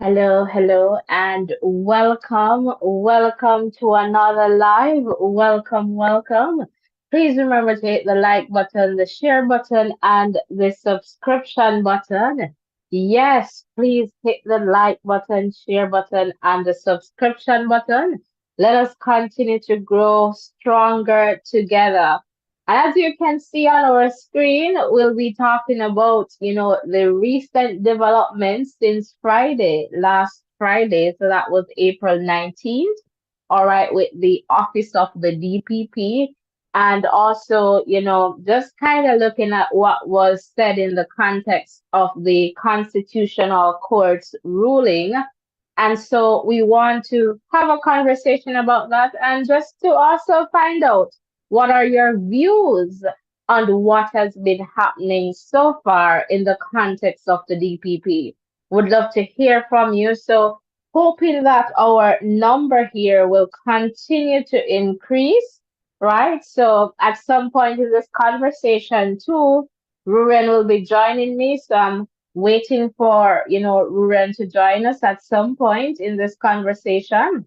Hello, hello, and welcome to another live. Welcome. Please remember to hit the like button, the share button, and the subscription button. Yes, please hit the like button, share button, and the subscription button. Let us continue to grow stronger together. As you can see on our screen, we'll be talking about, the recent developments since Friday, last Friday. So that was April 19th. All right, with the office of the DPP. And also, just kind of looking at what was said in the context of the Constitutional Court's ruling. And so we want to have a conversation about that and just to also find out what are your views on what has been happening so far in the context of the DPP? Would love to hear from you. So, hoping that our number here will continue to increase, right? So, at some point in this conversation, too, Ruan will be joining me. So, I'm waiting for, Ruan to join us at some point in this conversation.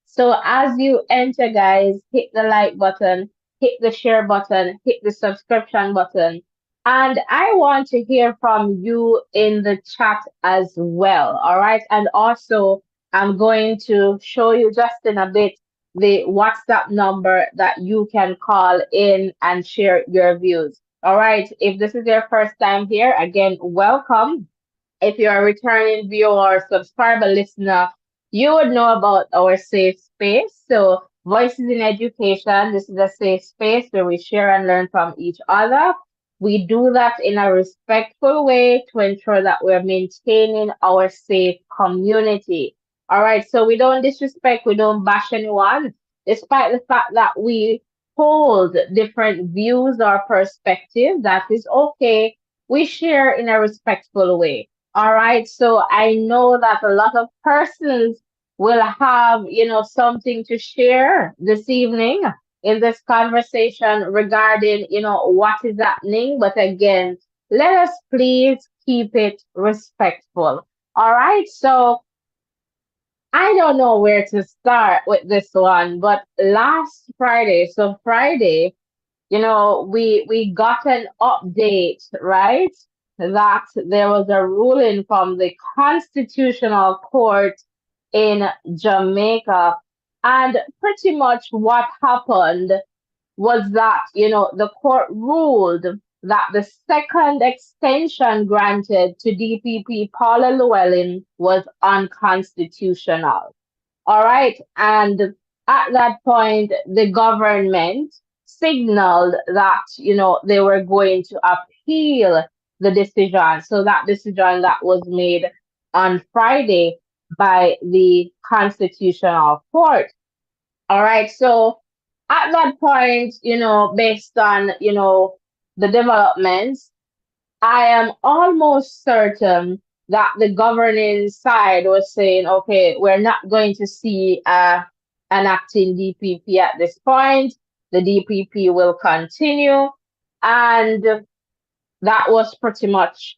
So as you enter, guys, hit the like button, hit the share button, hit the subscription button. And I want to hear from you in the chat as well. All right. And also, I'm going to show you just in a bit the WhatsApp number that you can call in and share your views. All right. If this is your first time here, again, welcome. If you're a returning viewer or subscriber listener, you would know about our safe space. So, Voices in Education, this is a safe space where we share and learn from each other. We do that in a respectful way to ensure that we're maintaining our safe community. All right, so we don't disrespect, we don't bash anyone, despite the fact that we hold different views or perspectives. That is okay. We share in a respectful way. All right, so I know that a lot of persons will have, something to share this evening in this conversation regarding, what is happening. But again, let us please keep it respectful. All right, so I don't know where to start with this one, but last Friday, so Friday, we got an update, right? That there was a ruling from the Constitutional Court in Jamaica. And pretty much what happened was that, the court ruled that the second extension granted to DPP Paula Llewellyn was unconstitutional. All right. And at that point, the government signaled that, they were going to appeal the decision. So that decision that was made on Friday by the Constitutional Court. All right. So at that point, based on, the developments, I am almost certain that the governing side was saying, okay, we're not going to see an acting DPP at this point. The DPP will continue. And that was pretty much,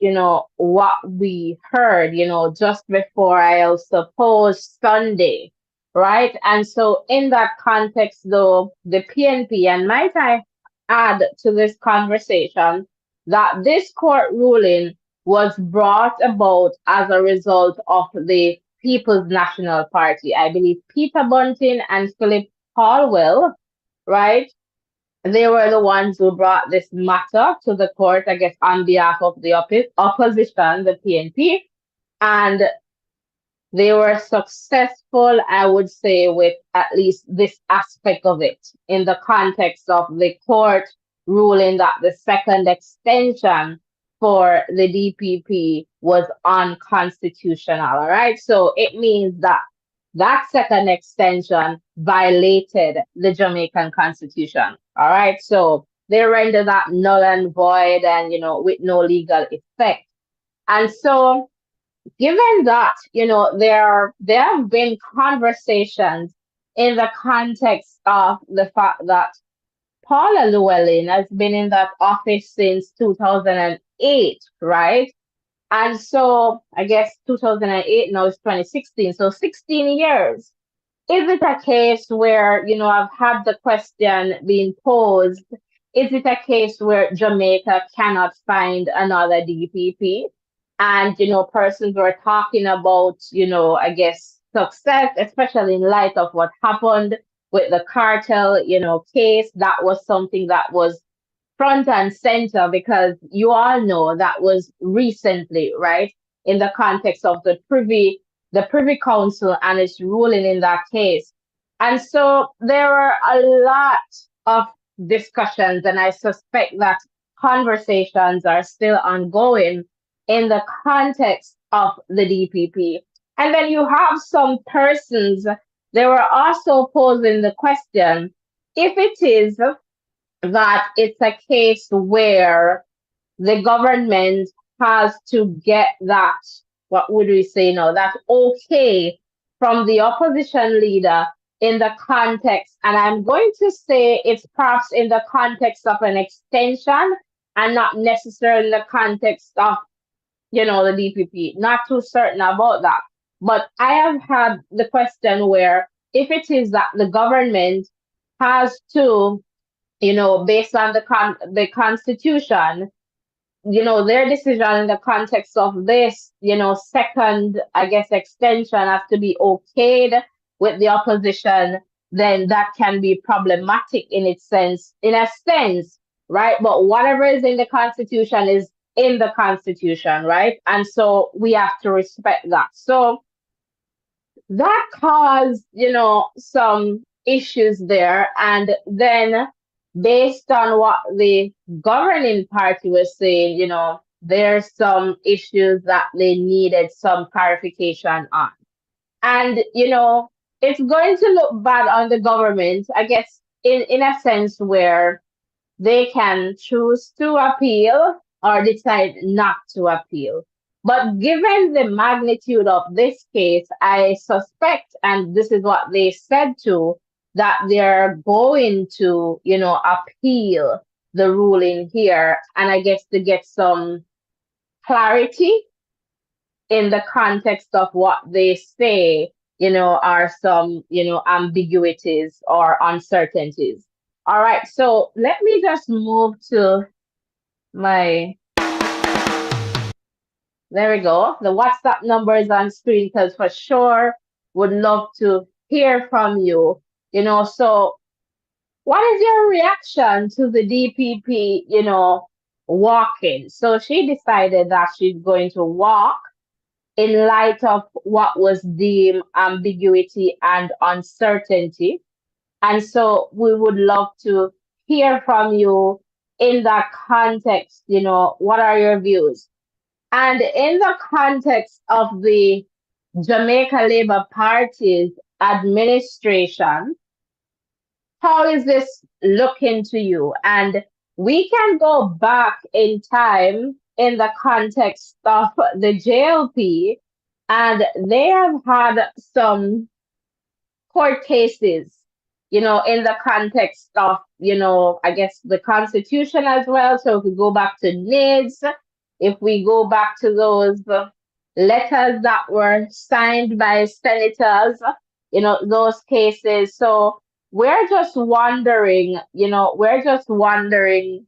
what we heard, just before I suppose Sunday, right? And so in that context, though, the PNP, and might I add to this conversation that this court ruling was brought about as a result of the People's National Party. I believe Peter Bunting and Philip Caldwell, right? They were the ones who brought this matter to the court, I guess, on behalf of the opposition, the PNP. And they were successful, I would say, with at least this aspect of it in the context of the court ruling that the second extension for the DPP was unconstitutional. All right. So it means that that second extension violated the Jamaican constitution. All right. So they render that null and void and, with no legal effect. And so given that there have been conversations in the context of the fact that Paula Llewellyn has been in that office since 2008, right? And so I guess 2008, now it's 2016, so 16 years. Is it a case where, I've had the question being posed, is it a case where Jamaica cannot find another DPP? And, persons were talking about, I guess, success, especially in light of what happened with the cartel, case. That was something that was front and center because you all know that was recently, right? In the context of the Privy Council and its ruling in that case. And so there were a lot of discussions, and I suspect that conversations are still ongoing in the context of the DPP. And then you have some persons, they were also posing the question, if it is that it's a case where the government has to get that, what would we say now, that okay from the opposition leader in the context, and I'm going to say it's perhaps in the context of an extension and not necessarily in the context of, the DPP. Not too certain about that. But I have had the question where if it is that the government has to, based on the constitution, their decision in the context of this, second, I guess, extension has to be okayed with the opposition, then that can be problematic in a sense, right? But whatever is in the constitution is in the constitution, right? And so we have to respect that. So that caused, some issues there. And then based on what the governing party was saying, there's some issues that they needed some clarification on. And, it's going to look bad on the government, I guess, in a sense where they can choose to appeal or decide not to appeal. But given the magnitude of this case, I suspect, and this is what they said too, that they're going to, appeal the ruling here. And I guess to get some clarity in the context of what they say, are some, ambiguities or uncertainties. All right, so let me just move to my, there we go. The WhatsApp number is on screen because for sure would love to hear from you. So what is your reaction to the DPP, walking? So she decided that she's going to walk in light of what was deemed ambiguity and uncertainty. And so we would love to hear from you in that context. What are your views? And in the context of the Jamaica Labour Party's administration, how is this looking to you? And we can go back in time in the context of the JLP, and they have had some court cases, in the context of, I guess the Constitution as well. So if we go back to NIDS, if we go back to those letters that were signed by senators, those cases. So we're just wondering, wondering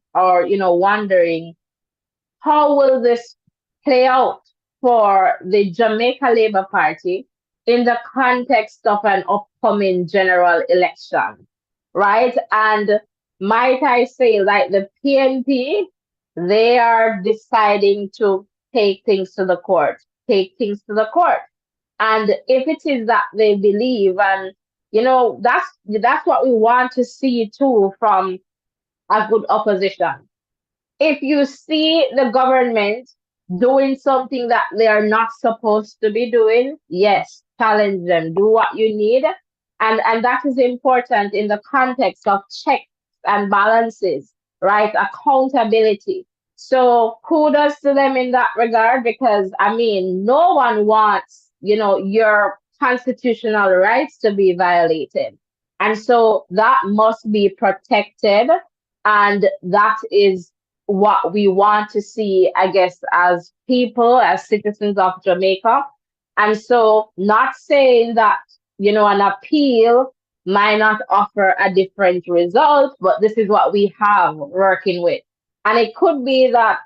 how will this play out for the Jamaica Labour Party in the context of an upcoming general election, right? And might I say, like the PNP, they are deciding to take things to the court, And if it is that they believe, and that's what we want to see too from a good opposition. If you see the government doing something that they are not supposed to be doing, yes, challenge them, do what you need. And that is important in the context of checks and balances, right? Accountability. So kudos to them in that regard, because I mean, no one wants, your constitutional rights to be violated. And so that must be protected. And that is what we want to see, I guess, as people, as citizens of Jamaica. And so, not saying that, an appeal might not offer a different result, but this is what we have working with. And it could be that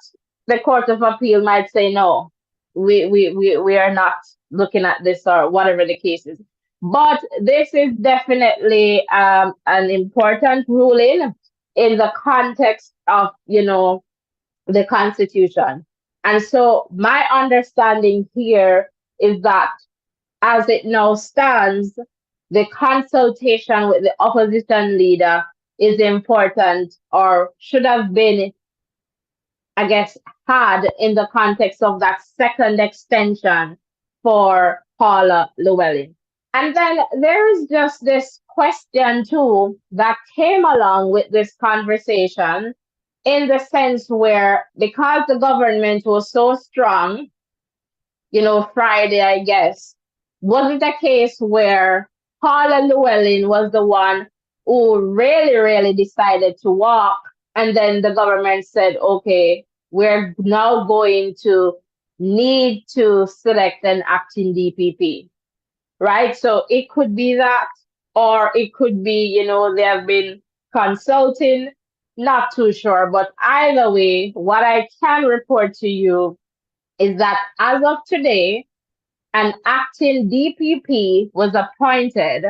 the Court of Appeal might say, no, we are not looking at this, or whatever the case is. But this is definitely an important ruling in the context of, the Constitution. And so my understanding here is that as it now stands, the consultation with the opposition leader is important, or should have been, I guess, had in the context of that second extension for Paula Llewellyn. And then there is just this question too that came along with this conversation, in the sense where, because the government was so strong, Friday, I guess, was it a case where Paula Llewellyn was the one who really, really decided to walk, and then the government said, okay, we're now going to need to select an acting DPP, right? So it could be that, or it could be, they have been consulting, not too sure. But either way, what I can report to you is that as of today, an acting DPP was appointed,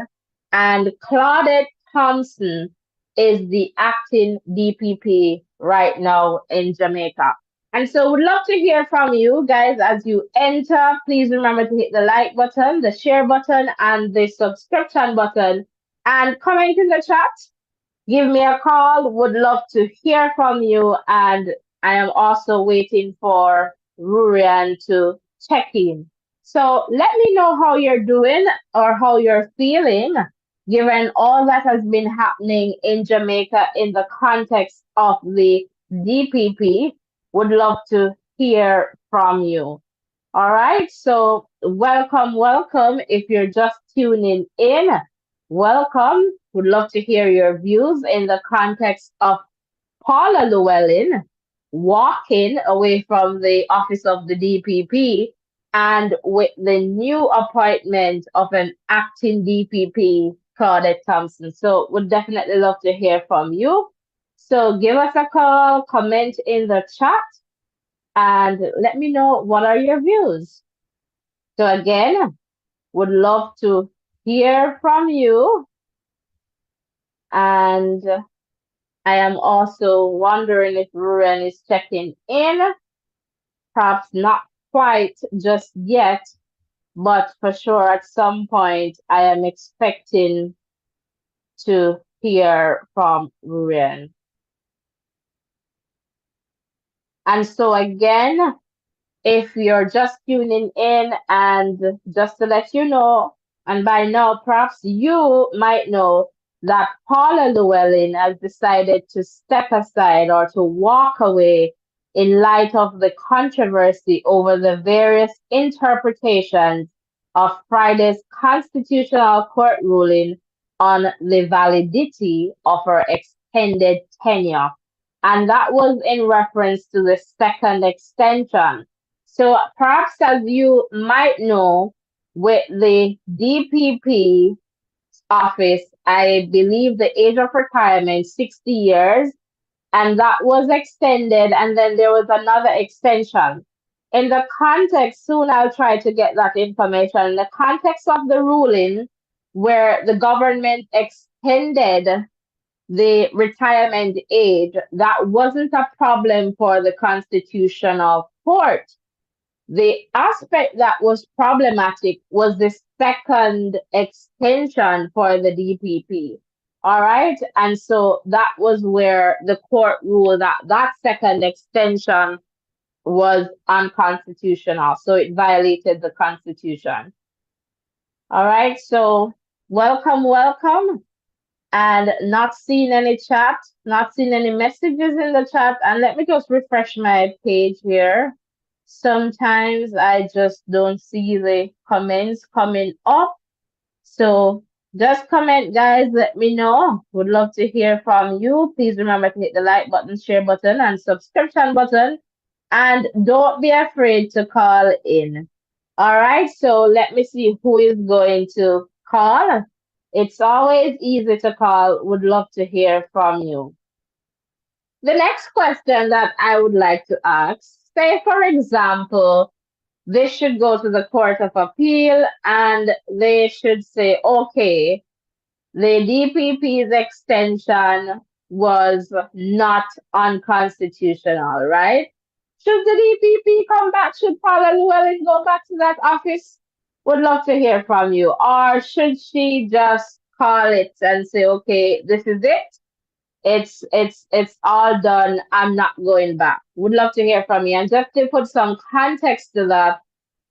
and Claudette Thompson is the acting DPP right now in Jamaica. And so would love to hear from you guys as you enter. Please remember to hit the like button, the share button, and the subscription button, and comment in the chat. Give me a call. Would love to hear from you. And I am also waiting for Ruan to check in. So let me know how you're doing, or how you're feeling, given all that has been happening in Jamaica in the context of the DPP. Would love to hear from you. All right. So welcome, welcome. If you're just tuning in, welcome. Would love to hear your views in the context of Paula Llewellyn walking away from the office of the DPP, and with the new appointment of an acting DPP, Claudette Thompson. So would definitely love to hear from you. So give us a call, comment in the chat, and let me know what are your views. So again, would love to hear from you. And I am also wondering if Ruan is checking in. Perhaps not quite just yet, but for sure at some point I am expecting to hear from Ruan. And so again, if you're just tuning in, and just to let you know, and by now perhaps you might know, that Paula Llewellyn has decided to step aside, or to walk away, in light of the controversy over the various interpretations of Friday's Constitutional Court ruling on the validity of her extended tenure. And that was in reference to the second extension. So perhaps, as you might know, with the DPP office, I believe the age of retirement 60 years, and that was extended, and then there was another extension. In the context, soon I'll try to get that information. In the context of the ruling, where the government extended the retirement age, that wasn't a problem for the Constitutional Court. The aspect that was problematic was the second extension for the DPP. All right. And so that was where the court ruled that that second extension was unconstitutional. So it violated the Constitution. All right. So welcome, welcome. And not seeing any chat, not seeing any messages in the chat. And let me just refresh my page here. Sometimes I just don't see the comments coming up. So just comment, guys. Let me know. Would love to hear from you. Please remember to hit the like button, share button, and subscription button. And don't be afraid to call in. All right. So let me see who is going to call. It's always easy to call. Would love to hear from you. The next question that I would like to ask, say, for example, they should go to the Court of Appeal and they should say, okay, the DPP's extension was not unconstitutional, right? Should the DPP come back? Should Paula Llewellyn go back to that office? Would love to hear from you. Or should she just call it and say, okay, this is it? It's all done. I'm not going back. Would love to hear from you. And just to put some context to that,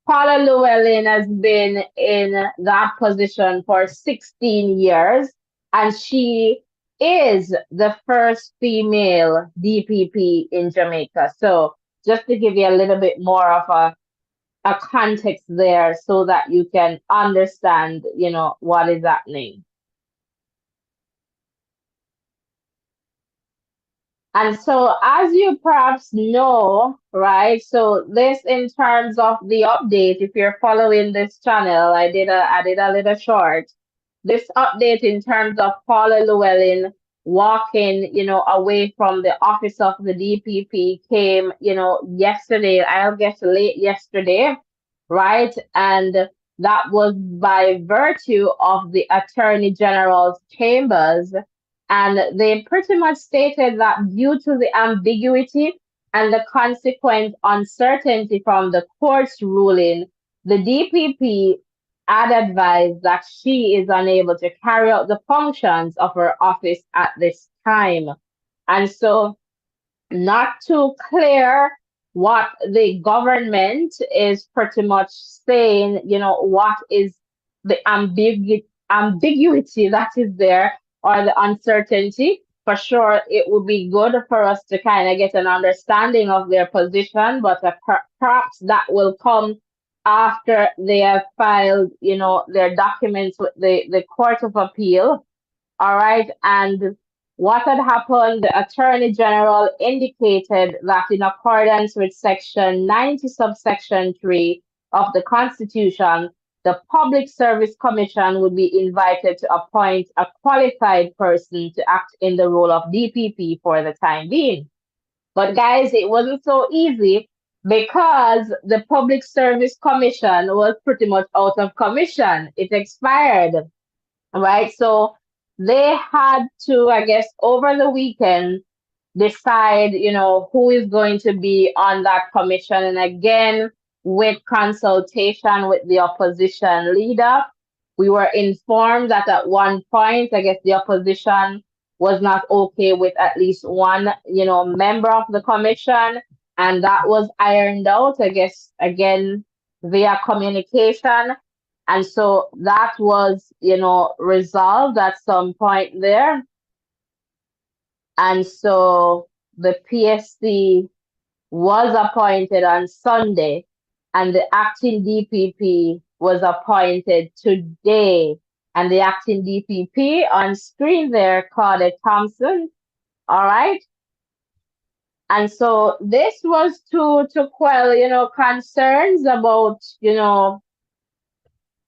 Paula Llewellyn has been in that position for 16 years, and she is the first female DPP in Jamaica. So just to give you a little bit more of a context there so that you can understand, what is happening. And so, as you perhaps know, right? So this, in terms of the update, if you're following this channel, I did a little short. This update in terms of Paula Llewellyn walking, away from the office of the DPP came, yesterday. I'll guess late yesterday, right? And that was by virtue of the Attorney General's chambers, and they pretty much stated that due to the ambiguity and the consequent uncertainty from the court's ruling, the DPP had advised that she is unable to carry out the functions of her office at this time. And so, not too clear what the government is pretty much saying, what is the ambiguity that is there, or the uncertainty. For sure, it would be good for us to kind of get an understanding of their position, but perhaps that will come after they have filed, their documents with the Court of Appeal. All right. And what had happened, the Attorney General indicated that in accordance with Section 90, subsection 3 of the Constitution, the Public Service Commission would be invited to appoint a qualified person to act in the role of DPP for the time being. But guys, it wasn't so easy because the Public Service Commission was pretty much out of commission. It expired, right? So they had to, I guess, over the weekend, decide, who is going to be on that commission. And again, with consultation with the opposition leader, we were informed that at one point, I guess the opposition was not okay with at least one, member of the commission. And that was ironed out, I guess, again, via communication. And so that was, resolved at some point there. And so the PSC was appointed on Sunday, and the acting DPP was appointed today. And the acting DPP on screen there, Claudia Thompson. All right. And so this was to quell, concerns about,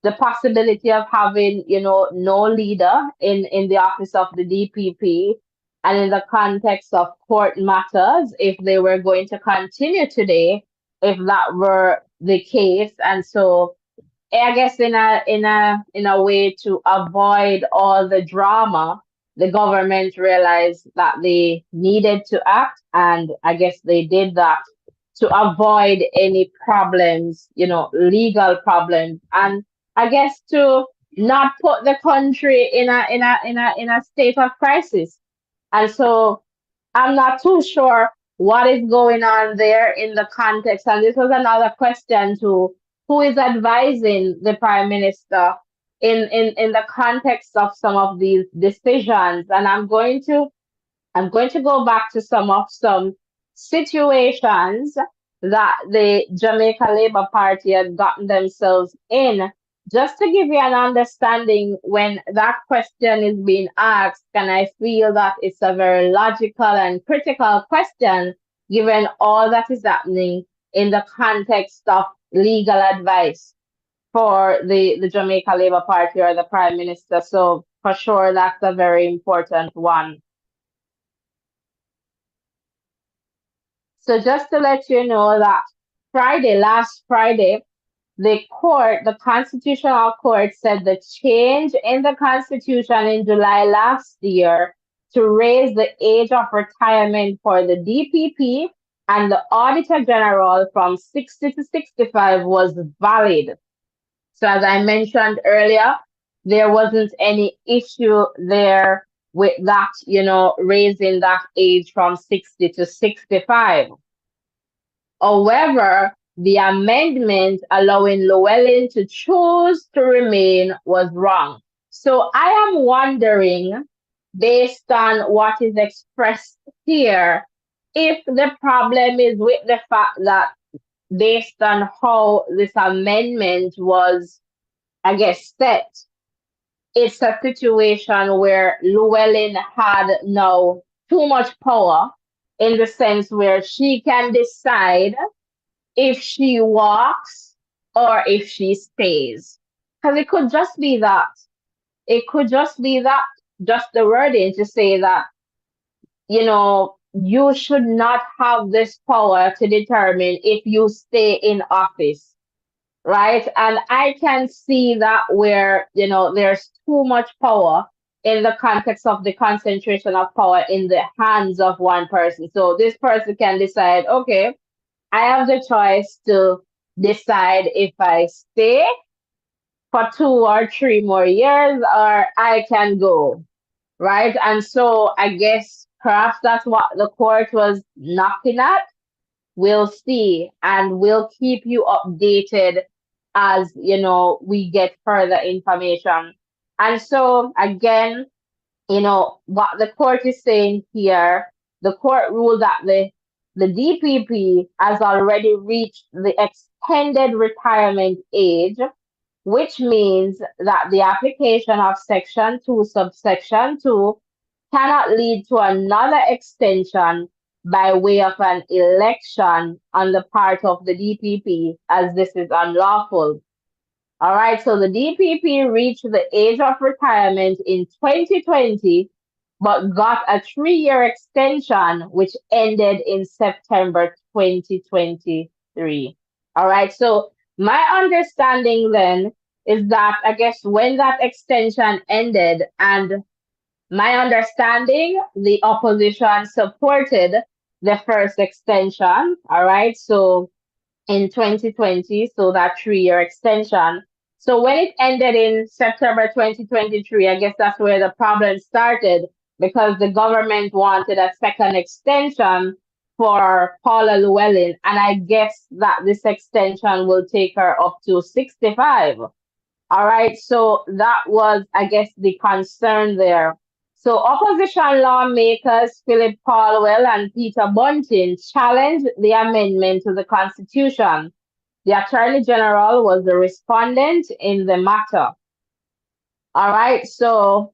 the possibility of having, no leader in the office of the DPP, and in the context of court matters, if they were going to continue today, if that were the case. And so I guess in a way to avoid all the drama, the government realized that they needed to act, and I guess they did that to avoid any problems, legal problems, and I guess to not put the country in a state of crisis. And so I'm not too sure what is going on there in the context. And this was another question to who is advising the prime minister in the context of some of these decisions. And I'm going to go back to some situations that the Jamaica Labour Party had gotten themselves in, just to give you an understanding when that question is being asked. And I feel that it's a very logical and critical question, given all that is happening in the context of legal advice for the Jamaica Labour Party or the Prime Minister. So for sure, that's a very important one. So just to let you know that last Friday, the Constitutional Court said the change in the Constitution in July last year to raise the age of retirement for the DPP and the Auditor General from 60 to 65 was valid. So as I mentioned earlier, there wasn't any issue there with that, raising that age from 60 to 65. However, the amendment allowing Llewellyn to choose to remain was wrong. So I am wondering, based on what is expressed here, if the problem is with the fact that based on how this amendment was, I guess, set, it's a situation where Llewellyn had now too much power in the sense where she can decide if she walks or if she stays. Because it could just be that. It could just be that, just the wording to say that, you should not have this power to determine if you stay in office, right? And I can see that where, there's too much power in the context of the concentration of power in the hands of one person. So this person can decide, okay, I have the choice to decide if I stay for 2 or 3 more years or I can go, right? And so I guess perhaps that's what the court was knocking at. We'll see, and we'll keep you updated as we get further information. And so again, what the court is saying here, the court ruled that the DPP has already reached the extended retirement age, which means that the application of Section 2, subsection 2, cannot lead to another extension by way of an election on the part of the DPP, as this is unlawful. All right, so the DPP reached the age of retirement in 2020, but got a 3-year extension, which ended in September 2023. All right, so my understanding then is that I guess when that extension ended, and my understanding, the opposition supported the first extension. All right, so in 2020, so that 3-year extension. So when it ended in September 2023, I guess that's where the problem started, because the government wanted a second extension for Paula Llewellyn, and I guess that this extension will take her up to 65. All right, so that was, I guess, the concern there. So opposition lawmakers Philip Caldwell and Peter Bunting challenged the amendment to the Constitution. The Attorney General was the respondent in the matter. All right, so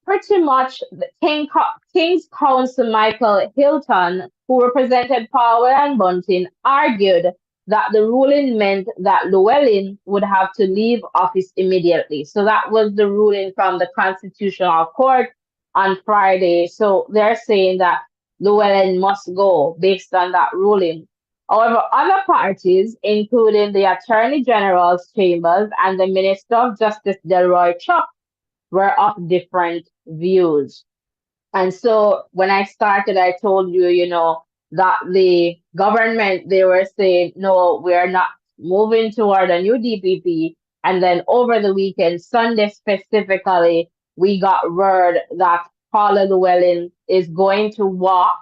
pretty much the King's Counsel Michael Hilton, who represented Powell and Bunting, argued that the ruling meant that Llewellyn would have to leave office immediately. So that was the ruling from the Constitutional Court on Friday. So they're saying that Llewellyn must go based on that ruling. However, other parties, including the Attorney General's chambers and the Minister of Justice Delroy Chuck, were of different views. And so when I started, I told you, that the government, they were saying, no, we're not moving toward a new DPP. And then over the weekend, Sunday specifically, we got word that Paula Llewellyn is going to walk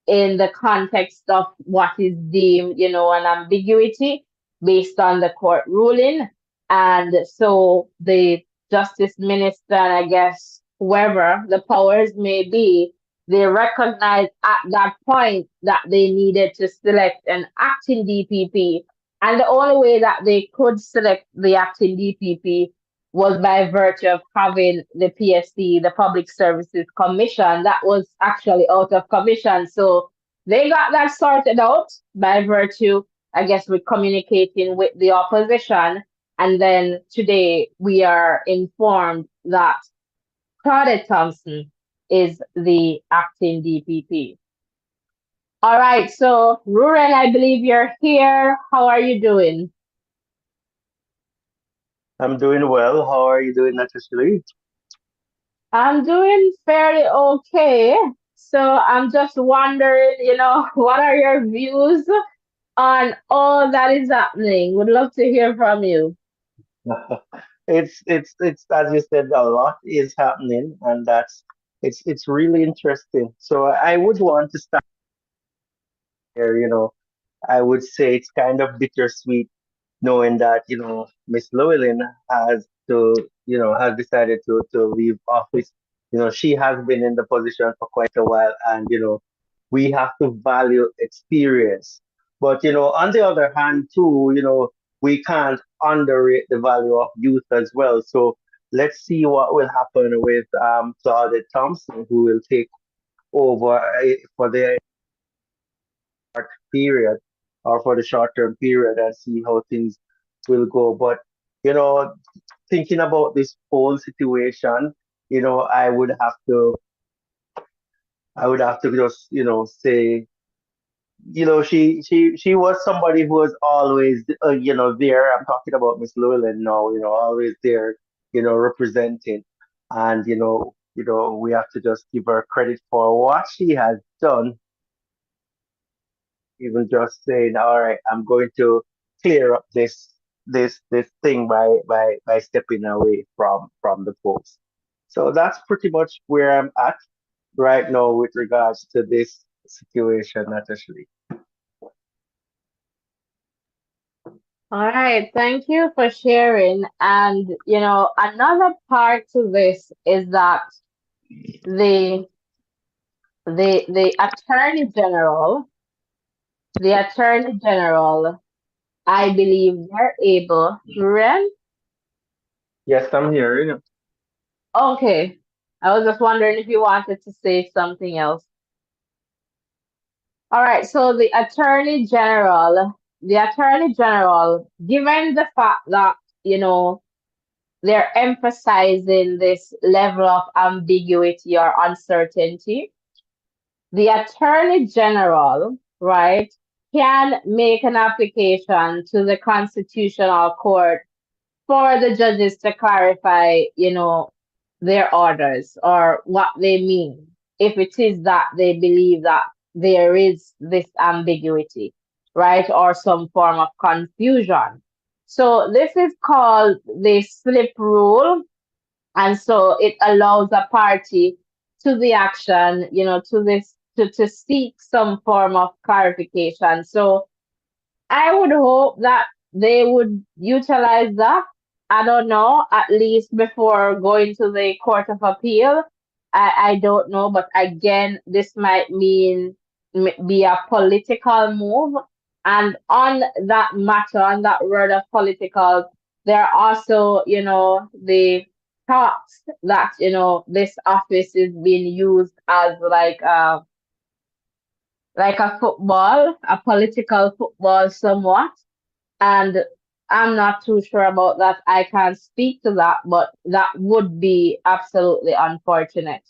in the context of what is deemed, an ambiguity based on the court ruling. And so the justice minister, and I guess whoever the powers may be, they recognized at that point that they needed to select an acting DPP. And the only way that they could select the acting DPP was by virtue of having the PSC, the Public Services Commission, that was actually out of commission. So they got that sorted out by virtue, I guess, with communicating with the opposition. And then today we are informed that Claudette Thompson is the acting DPP. All right, so Ruan, I believe you're here. How are you doing? I'm doing well. How are you doing, Natasha? I'm doing fairly okay. So I'm just wondering, what are your views on all that is happening? Would love to hear from you. It's as you said, a lot is happening, and it's really interesting. So I would want to start here. I would say it's kind of bittersweet knowing that Miss Llewellyn has decided to leave office. She has been in the position for quite a while, and we have to value experience. But on the other hand, too, we can't underrate the value of youth as well. So let's see what will happen with Claudette Thompson, who will take over for the period or for the short term period and see how things will go. But you know, thinking about this whole situation, I would have to just say she was somebody who was always there. I'm talking about Miss Llewellyn now. Always there, representing, and we have to just give her credit for what she has done, even just saying, all right, I'm going to clear up this thing by stepping away from the post. So that's pretty much where I'm at right now with regards to this situation, Natasha. All right, thank you for sharing. And another part to this is that the the attorney general, the attorney general, I believe they're able. Ren? Yes, I'm here. Okay. I was just wondering if you wanted to say something else. All right, so the attorney general, given the fact that, they're emphasizing this level of ambiguity or uncertainty, the attorney general, right, can make an application to the constitutional court for the judges to clarify, their orders or what they mean, if it is that they believe that there is this ambiguity, right, or some form of confusion. So this is called the slip rule, and so it allows a party to the action, to this to seek some form of clarification. So I would hope that they would utilize that. I don't know, at least before going to the Court of Appeal. I don't know, but again, this might be a political move. And on that matter, on that word of political, there are also, the talks that, this office is being used as like a football, a political football somewhat. And I'm not too sure about that. I can't speak to that, but that would be absolutely unfortunate.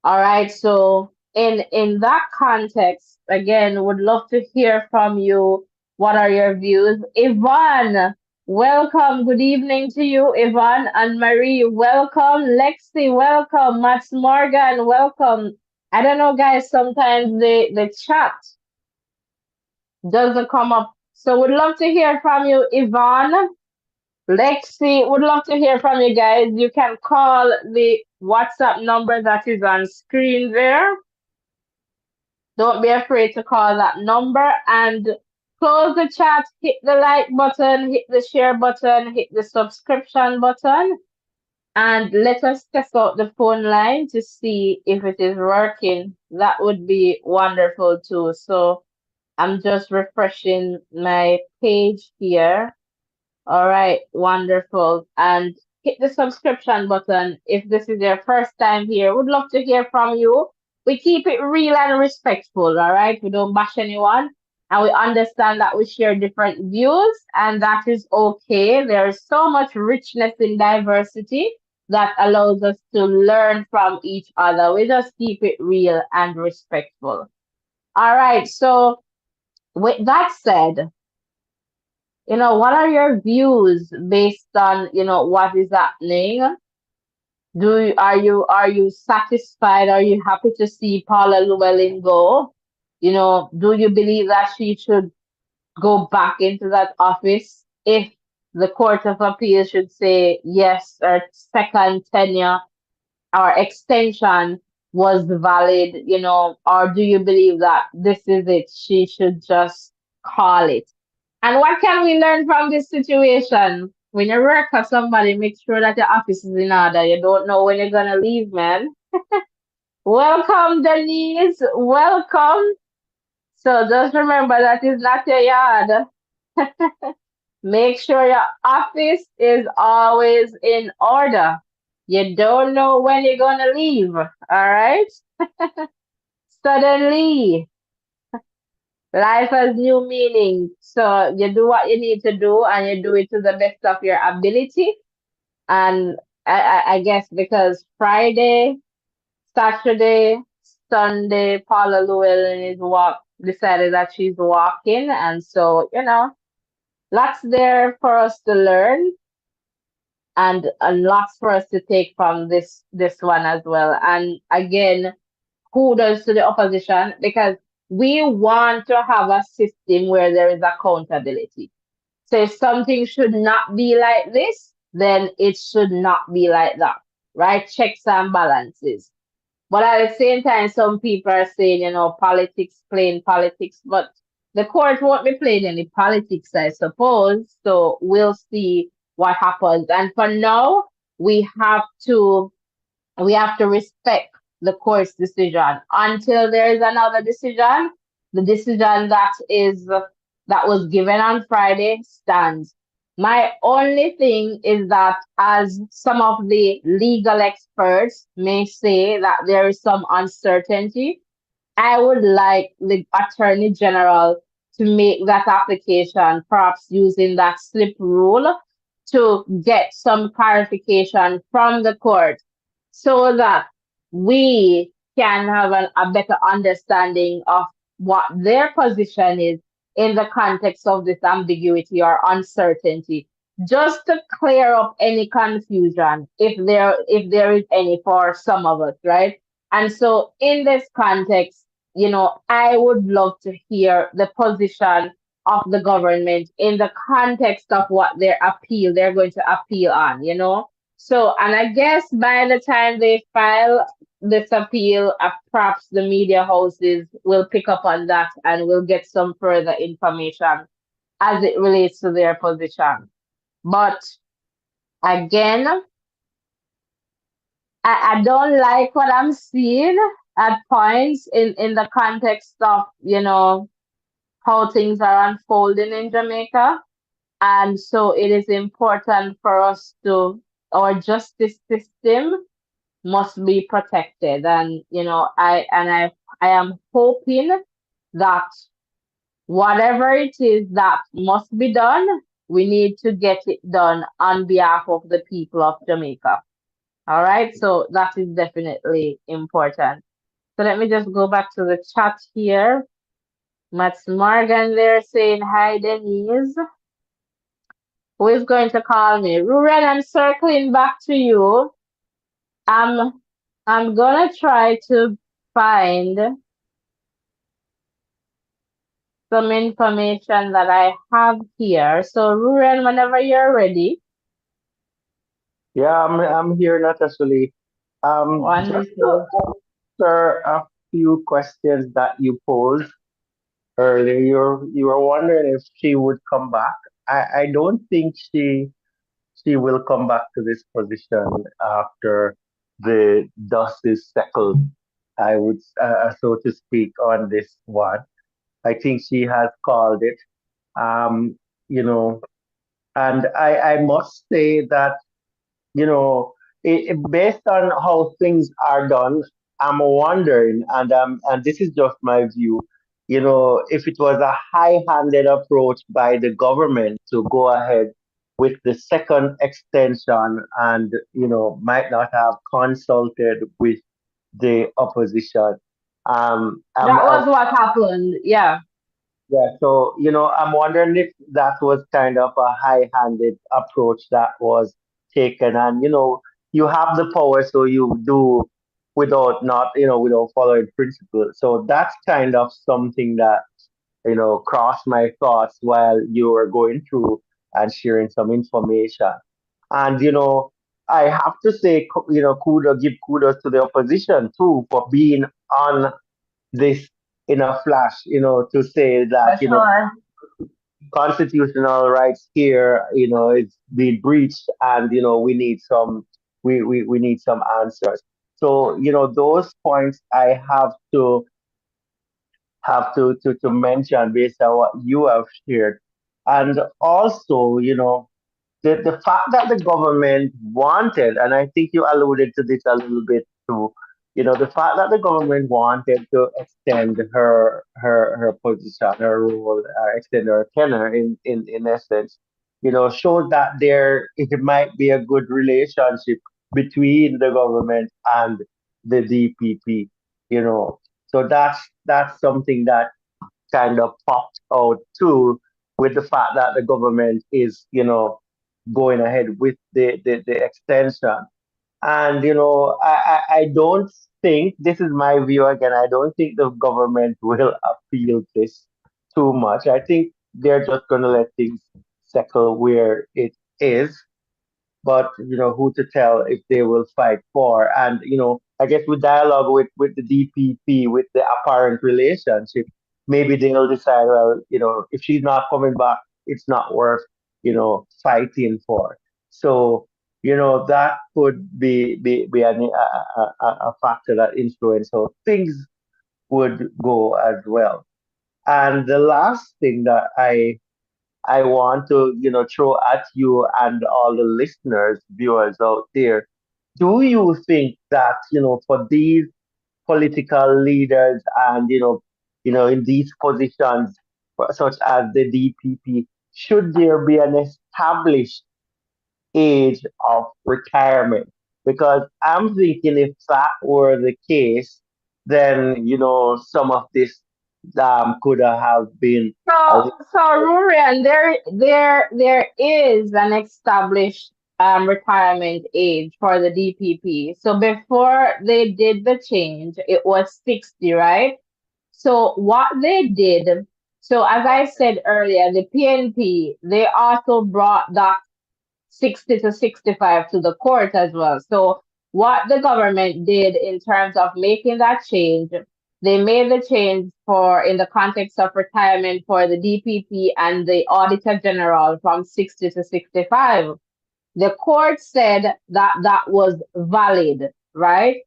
All right. So in that context, again, would love to hear from you. What are your views? Yvonne, welcome. Good evening to you, Yvonne and Marie. Welcome. Lexi, welcome. Max Morgan, welcome. I don't know, guys. Sometimes the chat doesn't come up. So would love to hear from you, Yvonne. Lexi, would love to hear from you guys. You can call the WhatsApp number that is on screen there. Don't be afraid to call that number and close the chat, hit the like button, hit the share button, hit the subscription button, and let us test out the phone line to see if it is working. That would be wonderful too. So I'm just refreshing my page here. All right, wonderful. And hit the subscription button if this is your first time here. Would love to hear from you. We keep it real and respectful, all right? We don't bash anyone. And we understand that we share different views, and that is okay. There is so much richness in diversity that allows us to learn from each other. We just keep it real and respectful. All right, so with that said, what are your views based on, what is happening? Are you satisfied? Are you happy to see Paula Llewellyn go? Do you believe that she should go back into that office if the Court of Appeal should say yes, her second tenure or extension was valid, or do you believe that this is it? She should just call it. And what can we learn from this situation? When you work for somebody, make sure that your office is in order. You don't know when you're gonna leave, man. Welcome, Denise. Welcome. So just remember that is not your yard. Make sure your office is always in order. You don't know when you're gonna leave. All right. Suddenly, life has new meaning. So you do what you need to do and you do it to the best of your ability. And I guess because Friday, Saturday, Sunday, Paula Llewellyn is decided that she's walking. And so, lots there for us to learn and lots for us to take from this one as well. And again, kudos to the opposition because we want to have a system where there is accountability. So if something should not be like this, then it should not be like that, right? Checks and balances. But at the same time, some people are saying, politics, playing politics, but the court won't be playing any politics, I suppose. So we'll see what happens. And for now, we have to we have to respect the court's decision until there is another decision. The decision that was given on Friday stands. My only thing is that as some of the legal experts may say that there is some uncertainty, I would like the Attorney General to make that application, perhaps using that slip rule, to get some clarification from the court so that we can have a better understanding of what their position is in the context of this ambiguity or uncertainty, just to clear up any confusion if there is any for some of us, right? And so in this context, I would love to hear the position of the government in the context of what they're going to appeal on. So, and I guess by the time they file this appeal, perhaps the media houses will pick up on that and will get some further information as it relates to their position. But again, I don't like what I'm seeing at points in the context of, how things are unfolding in Jamaica. And so it is important for us our justice system must be protected. And, I am hoping that whatever it is that must be done, we need to get it done on behalf of the people of Jamaica. All right, so that is definitely important. So let me just go back to the chat here. Matt Morgan there saying hi, Denise. Who is going to call me? Ruan, I'm circling back to you. I'm I'm gonna try to find some information that I have here. So, Ruren, whenever you're ready, Yeah, I'm here, Natasha. Just to wonderful. answer a few questions that you posed earlier, you were wondering if she would come back. I don't think she will come back to this position after the dust is settled. I would, so to speak, on this one. I think she has called it. Um, you know, and I must say that based on how things are done, I'm wondering, and this is just my view, if it was a high-handed approach by the government to go ahead with the second extension and, might not have consulted with the opposition. That was what happened. Yeah. Yeah, so I'm wondering if that was kind of a high-handed approach that was taken, and you have the power, so you do without not, without following principles. So that's kind of something that crossed my thoughts while you were going through and sharing some information. And I have to say, give kudos to the opposition too for being on this in a flash, to say that, For sure. constitutional rights here, is being breached, and we need we need some answers. So, those points I have to mention based on what you have shared. And also, the fact that the government wanted, and I think you alluded to this a little bit too, the fact that the government wanted to extend her position, her role, extend her tenure in essence, shows that there it might be a good relationship between the government and the DPP, you know. So that's something that kind of popped out too, with the fact that the government is, going ahead with the extension. And, I don't think, this is my view again, I don't think the government will appeal this too much. I think they're just going to let things settle where it is, but who to tell if they will fight for. And I guess with dialogue with the DPP, with the apparent relationship, maybe they'll decide, well, if she's not coming back, it's not worth fighting for. So that could be a factor that influence how things would go as well. And the last thing that I want to, throw at you and all the listeners, viewers out there. Do you think that, for these political leaders and, in these positions, such as the DPP, should there be an established age of retirement? Because I'm thinking if that were the case, then, some of this could have been a So Rurian, there is an established retirement age for the DPP. So before they did the change, it was 60, right? So what they did, so as I said earlier, the PNP, they also brought that 60 to 65 to the court as well. So what the government did in terms of making that change, they made the change for in the context of retirement for the DPP and the Auditor General from 60 to 65. The court said that that was valid, right?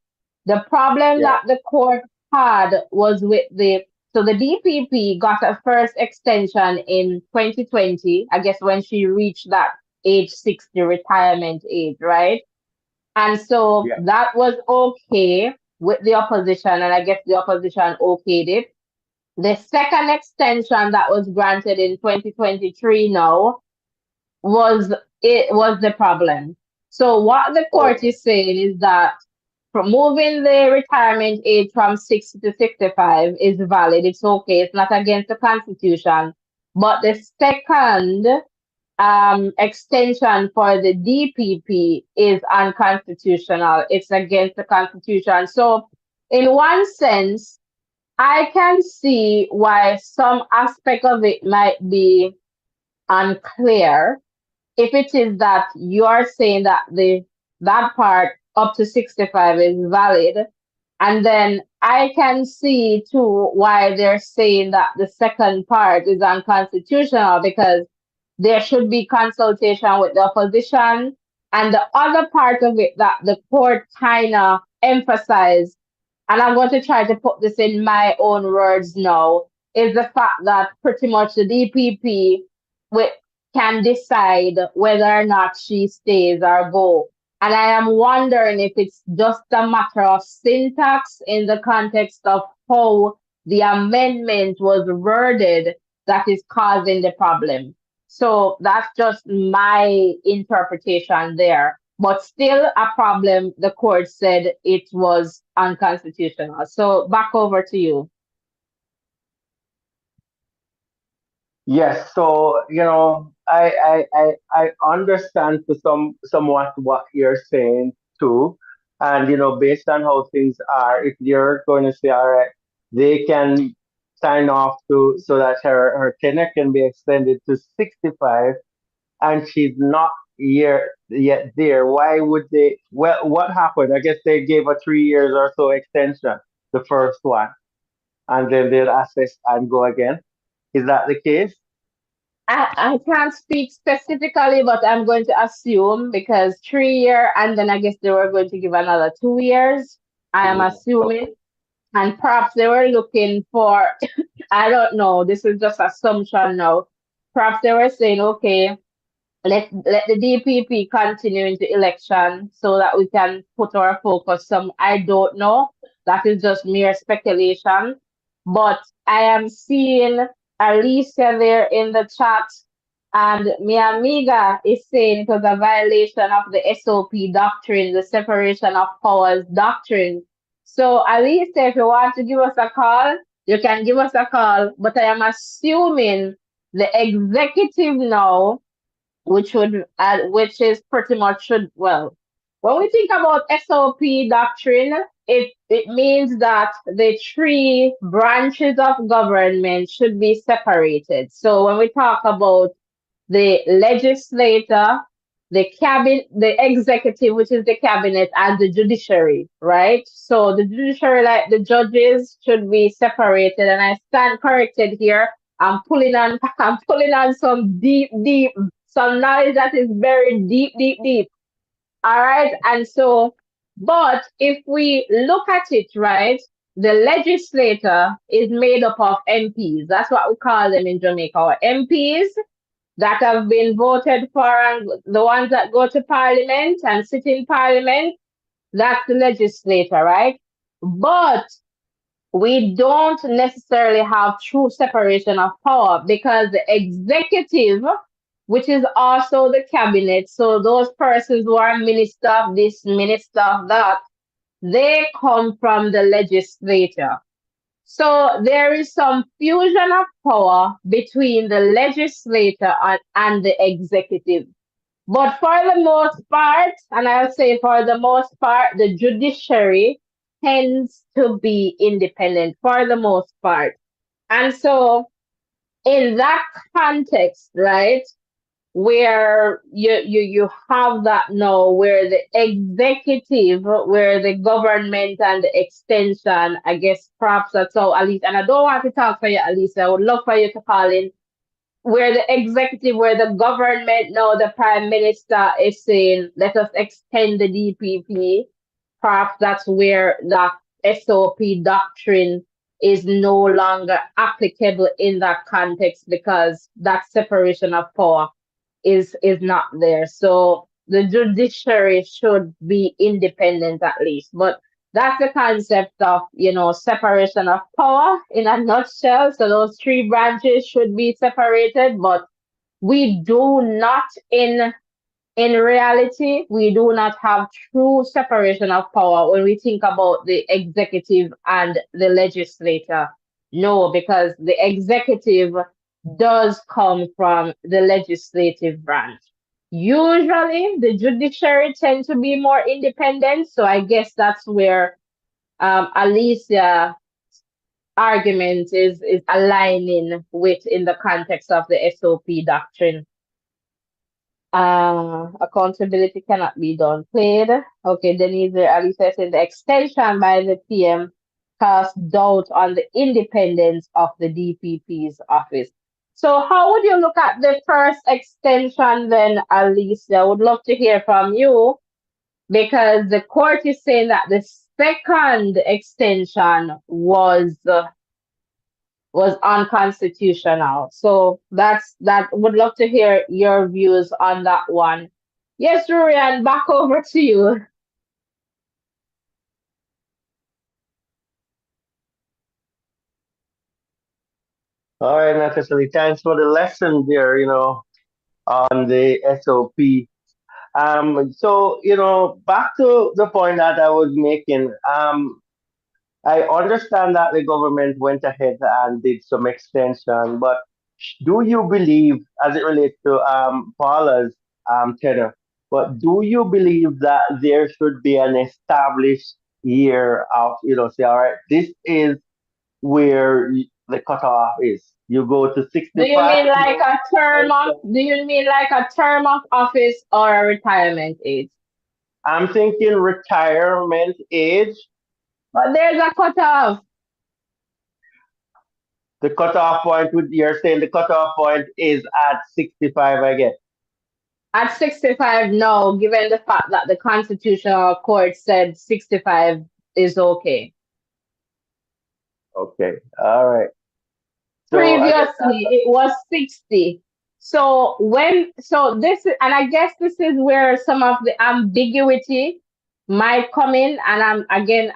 The problem yeah, that the court had was with so the DPP got a first extension in 2020, I guess when she reached that age 60 retirement age, right? And so yeah, that was okay with the opposition, and I guess the opposition okayed it. The second extension that was granted in 2023 now was the problem. So what the court okay, is saying is that from moving the retirement age from 60 to 65 is valid. It's okay. It's not against the constitution. But the second extension for the DPP is unconstitutional. It's against the constitution. So in one sense, I can see why some aspect of it might be unclear if it is that you are saying that the that part up to 65 is valid, and then I can see too why they're saying that the second part is unconstitutional because there should be consultation with the opposition. And the other part of it that the court kind of emphasized, and I'm going to try to put this in my own words now, is the fact that pretty much the DPP can decide whether or not she stays or go. And I am wondering if it's just a matter of syntax in the context of how the amendment was worded that is causing the problem. So that's just my interpretation there. But still a problem, the court said it was unconstitutional. So back over to you. Yes, so I understand to somewhat what you're saying too, and based on how things are, if you're going to say, all right, they can sign off to so that her tenure can be extended to 65, and she's not yet there. Why would they? Well, what happened? I guess they gave a 3 years or so extension, the first one, and then they'll assess and go again. Is that the case? I can't speak specifically, but I'm going to assume because 3 year and then I guess they were going to give another 2 years. I am assuming. And perhaps they were looking for, I don't know, this is just assumption now. Perhaps they were saying, okay, let the DPP continue into election so that we can put our focus some. I don't know. That is just mere speculation. But I am seeing Alicia there in the chat, and mi amiga is saying it was a violation of the SOP doctrine, the separation of powers doctrine. So Alicia, if you want to give us a call, you can give us a call. But I am assuming the executive now, which is pretty much should, well, when we think about SOP doctrine, it means that the three branches of government should be separated. So when we talk about the legislator, the cabinet, the executive, which is the cabinet, and the judiciary, right? So the judiciary, like the judges, should be separated. And I stand corrected here. I'm pulling on, I'm pulling on some deep, some knowledge that is very deep. All right. And so, but if we look at it, right, the legislator is made up of MPs. That's what we call them in Jamaica, or MPs that have been voted for, and the ones that go to parliament and sit in parliament, that's the legislator, right? But we don't necessarily have true separation of power because the executive, which is also the cabinet, so those persons who are minister of this, minister of that, they come from the legislature. So there is some fusion of power between the legislature and the executive. But for the most part, and I'll say for the most part, the judiciary tends to be independent for the most part. And so in that context, right, where you have that now, where the executive, where the government and the extension, I guess perhaps that's how Alice, and I don't want to talk for you, Alice, I would love for you to call in, where the executive, where the government now, the prime minister is saying, let us extend the DPP, perhaps that's where the SOP doctrine is no longer applicable in that context because that separation of power is not there. So the judiciary should be independent at least. But that's the concept of, separation of power in a nutshell. So those three branches should be separated, but we do not in reality, we do not have true separation of power when we think about the executive and the legislature. No, because the executive does come from the legislative branch. Usually, the judiciary tend to be more independent. So I guess that's where Alicia argument is aligning with in the context of the SOP doctrine. Accountability cannot be downplayed. Okay, Denise Alicia says the extension by the PM casts doubt on the independence of the DPP's office. So how would you look at the first extension then, Alicia? I would love to hear from you because the court is saying that the second extension was unconstitutional. So that would love to hear your views on that one. Yes, Ruan, back over to you. All right, Natalie, thanks for the lesson there, on the SOP. So, back to the point that I was making. I understand that the government went ahead and did some extension, but do you believe, as it relates to Paula's tenure, but do you believe that there should be an established year of, say, all right, this is where the cutoff is. You go to Do you 65, mean like no a term of extension. do you mean like a term of office or a retirement age? I'm thinking retirement age. But there's a cutoff. The cutoff point would you're saying the cutoff point is at 65, I guess. At 65, no, given the fact that the Constitutional Court said 65 is okay. Okay. All right. So I guess that Previously it was 60. So this and I guess this is where some of the ambiguity might come in, and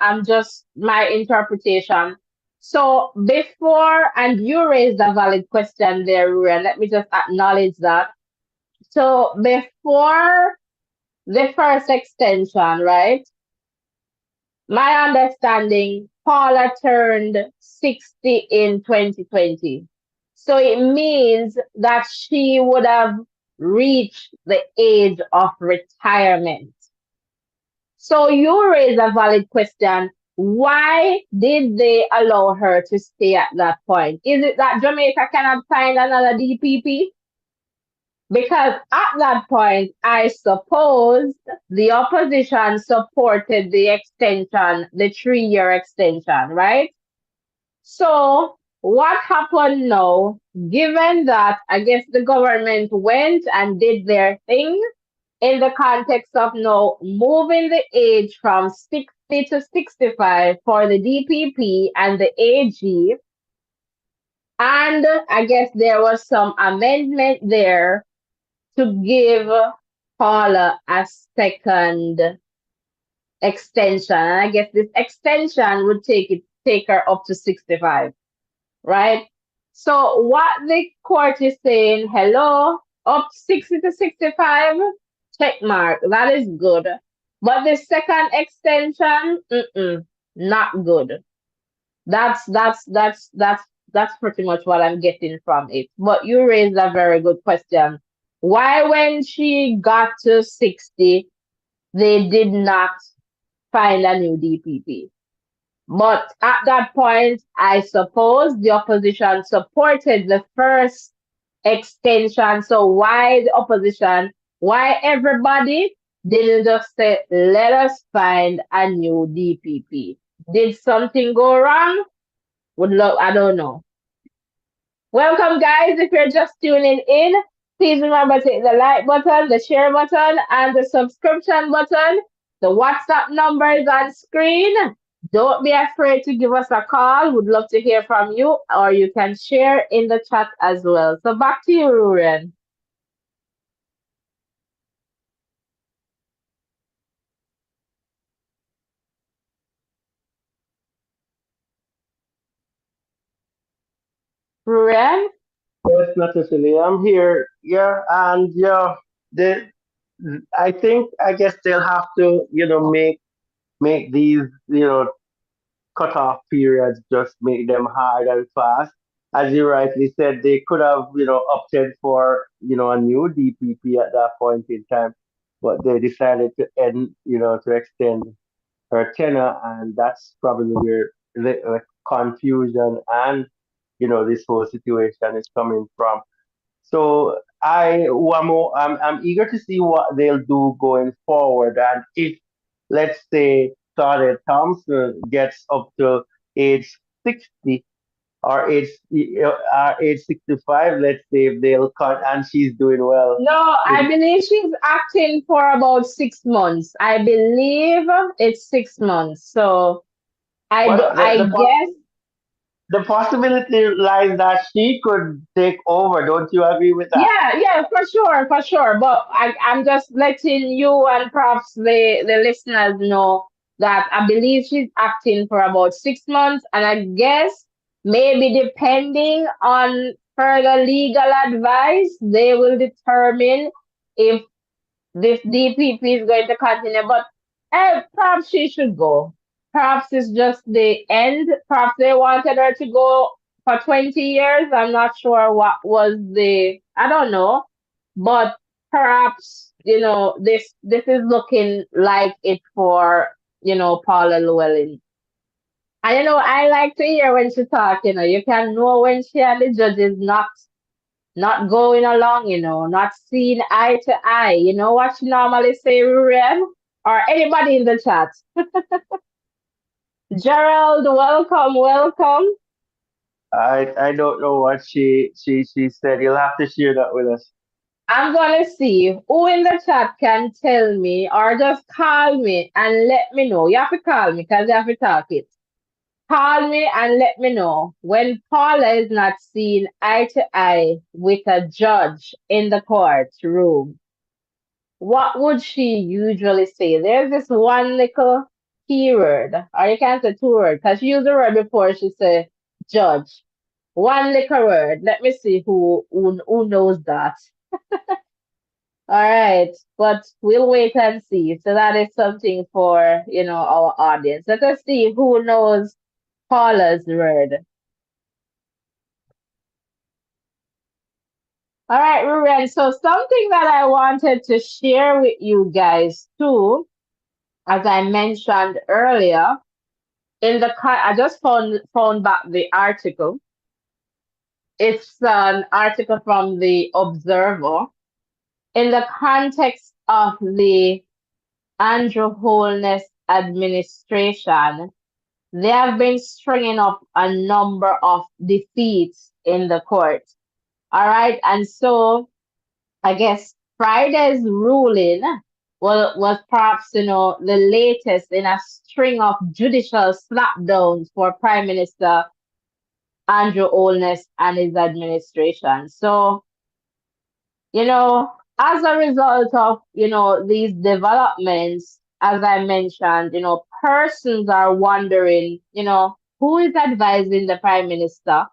I'm just my interpretation. So before, and you raised a valid question there, Ruan, let me just acknowledge that. So before the first extension, right? My understanding, Paula turned 60 in 2020. So it means that she would have reached the age of retirement. So you raise a valid question. Why did they allow her to stay at that point? Is it that Jamaica cannot find another DPP? Because at that point, I suppose the opposition supported the extension, the 3-year extension, right? So what happened now, given that I guess the government went and did their thing in the context of now moving the age from 60 to 65 for the DPP and the AG, and I guess there was some amendment there to give Paula a second extension. And I guess this extension would take her up to 65, right? So what the court is saying, hello, up 60 to 65, check mark. That is good. But the second extension, not good. That's pretty much what I'm getting from it. But you raised a very good question. Why, when she got to 60, they did not find a new DPP? But at that point, I suppose the opposition supported the first extension. So why the opposition? Why everybody didn't just say, let us find a new DPP? Did something go wrong? I don't know. Welcome, guys. If you're just tuning in, please remember to hit the like button, the share button, and the subscription button. The WhatsApp number is on screen. Don't be afraid to give us a call. Would love to hear from you, or you can share in the chat as well. So back to you, Ruren. Ruren? yes, Natalie, I'm here. Yeah, and the I think I guess they'll have to, make these, cutoff periods just make them hard and fast. As you rightly said, they could have, opted for, a new DPP at that point in time, but they decided to to extend. her tenure, and that's probably where the confusion and this whole situation is coming from. So I'm eager to see what they'll do going forward, and if let's say Claudette Thompson gets up to age 60 or age 65, let's say if they'll cut and she's doing well. No, with- I believe she's acting for about 6 months. I believe it's 6 months. So Well, I guess, the possibility lies that she could take over. Don't you agree with that? yeah, yeah, for sure. But I'm just letting you and perhaps the listeners know that I believe she's acting for about 6 months, and I guess maybe depending on further legal advice, they will determine if this DPP is going to continue, but perhaps she should go. Perhaps it's just the end. Perhaps they wanted her to go for 20 years. I'm not sure what was I don't know. But perhaps, this is looking like it for, Paula Llewellyn. And, I like to hear when she talk, you can know when she and the judge is not going along, not seeing eye to eye. You know what you normally say, Ruan? Or anybody in the chat. Gerald, welcome, welcome. I don't know what she said. You'll have to share that with us. I'm gonna see who in the chat can tell me or just call me and let me know. You have to call me because you have to talk it. Call me and let me know when Paula is not seeing eye to eye with a judge in the courtroom. What would she usually say? There's this one little keyword, or you can't say two words, because she used the word before she said judge. One little word. Let me see who knows that. All right, but we'll wait and see. So that is something for our audience. Let us see who knows Paula's word. All right, Ruben. So something that I wanted to share with you guys too, as I mentioned earlier, I just found back the article. It's an article from the Observer in the context of the Andrew Holness administration. They have been stringing up a number of defeats in the court. All right, and so I guess Friday's ruling was perhaps the latest in a string of judicial slapdowns for Prime Minister Andrew Holness and his administration. So, as a result of these developments, as I mentioned, persons are wondering, who is advising the Prime Minister.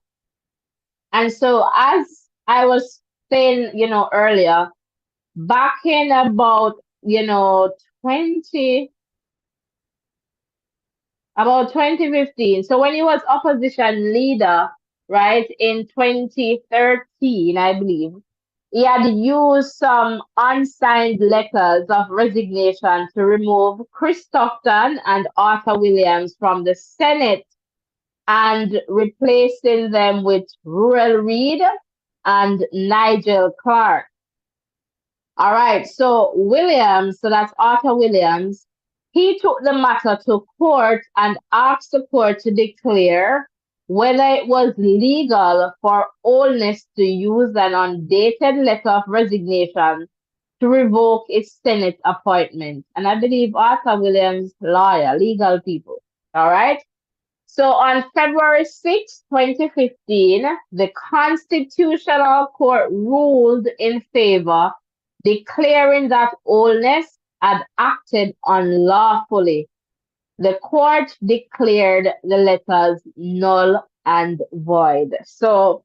And so, as I was saying, earlier, back in about 20 about 2015, so when he was opposition leader, right, in 2013, I believe, he had used some unsigned letters of resignation to remove Christopherson and Arthur Williams from the Senate and replacing them with Rural Reid and Nigel Clark. All right, so Williams, so that's Arthur Williams, he took the matter to court and asked the court to declare whether it was legal for Holness to use an undated letter of resignation to revoke its Senate appointment. And I believe Arthur Williams, lawyer, legal people. All right. So on February 6, 2015, the Constitutional Court ruled in favor, declaring that Holness had acted unlawfully. The court declared the letters null and void. So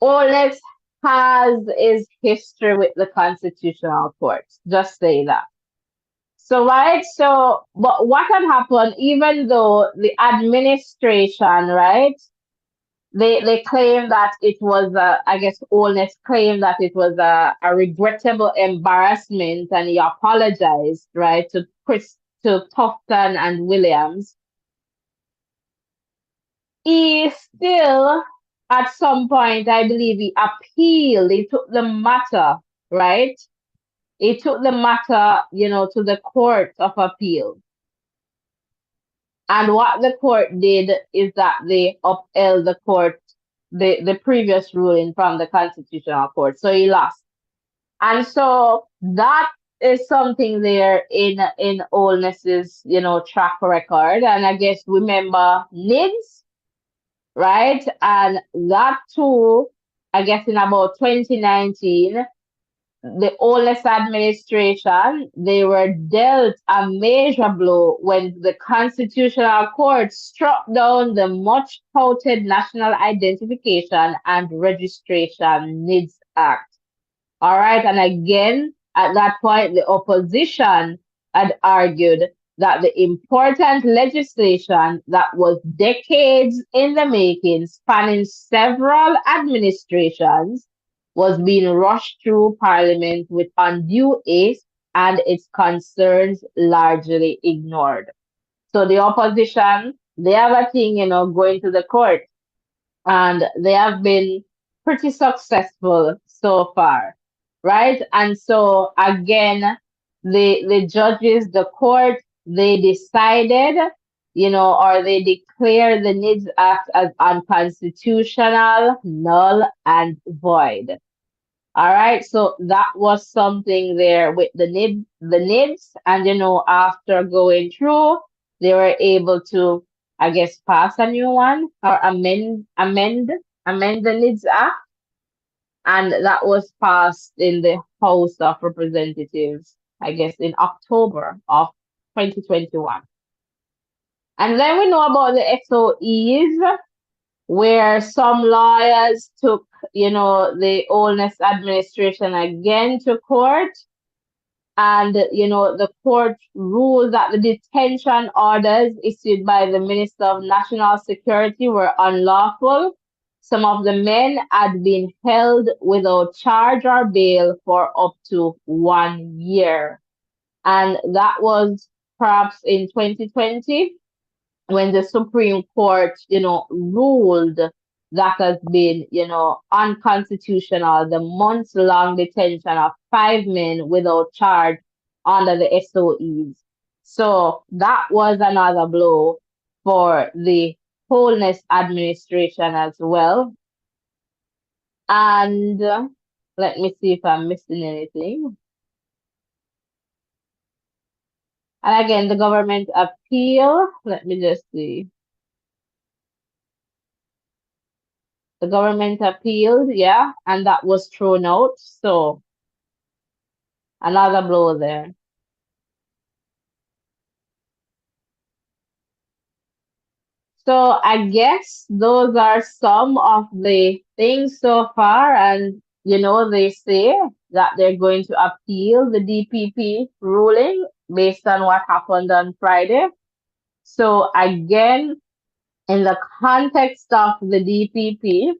Holness has his history with the Constitutional Court. Just say that. So, right, so, but what had happened, even though the administration, right, they claim that it was, I guess, Holness claimed that it was a regrettable embarrassment and he apologized, right, to to Tufton and Williams, he still, at some point, I believe he appealed. He took the matter, right? He took the matter, to the Court of Appeal. And what the court did is that they upheld the previous ruling from the Constitutional Court. So he lost. And so that is something there in Oldness's, track record. And I guess remember NIDS, right? And that too, I guess in about 2019, the Oldness administration, they were dealt a major blow when the Constitutional Court struck down the much touted National Identification and Registration Needs Act. All right. And again, at that point, the opposition had argued that the important legislation that was decades in the making, spanning several administrations, was being rushed through Parliament with undue haste and its concerns largely ignored. So the opposition, they have a thing, going to the court, and they have been pretty successful so far, right? And so again, the judges, the court, they decided, or they declared the Needs Act as unconstitutional, null, and void. All right, so that was something there with the NIDS, and after going through, they were able to, I guess, pass a new one or amend the NIDS Act, and that was passed in the House of Representatives, I guess, in October of 2021. And then we know about the SOEs, where some lawyers took, the Oldness administration again to court. And, the court ruled that the detention orders issued by the Minister of National Security were unlawful. Some of the men had been held without charge or bail for up to 1 year. And that was perhaps in 2020 when the Supreme Court, ruled that has been, unconstitutional, the months-long detention of 5 men without charge under the SOEs. So that was another blow for the Wholeness administration as well. And let me see if I'm missing anything. And again, the government appeal, let me just see. The government appealed, yeah, and that was thrown out. So another blow there. So I guess those are some of the things so far. And, they say that they're going to appeal the DPP ruling based on what happened on Friday. So again, in the context of the DPP,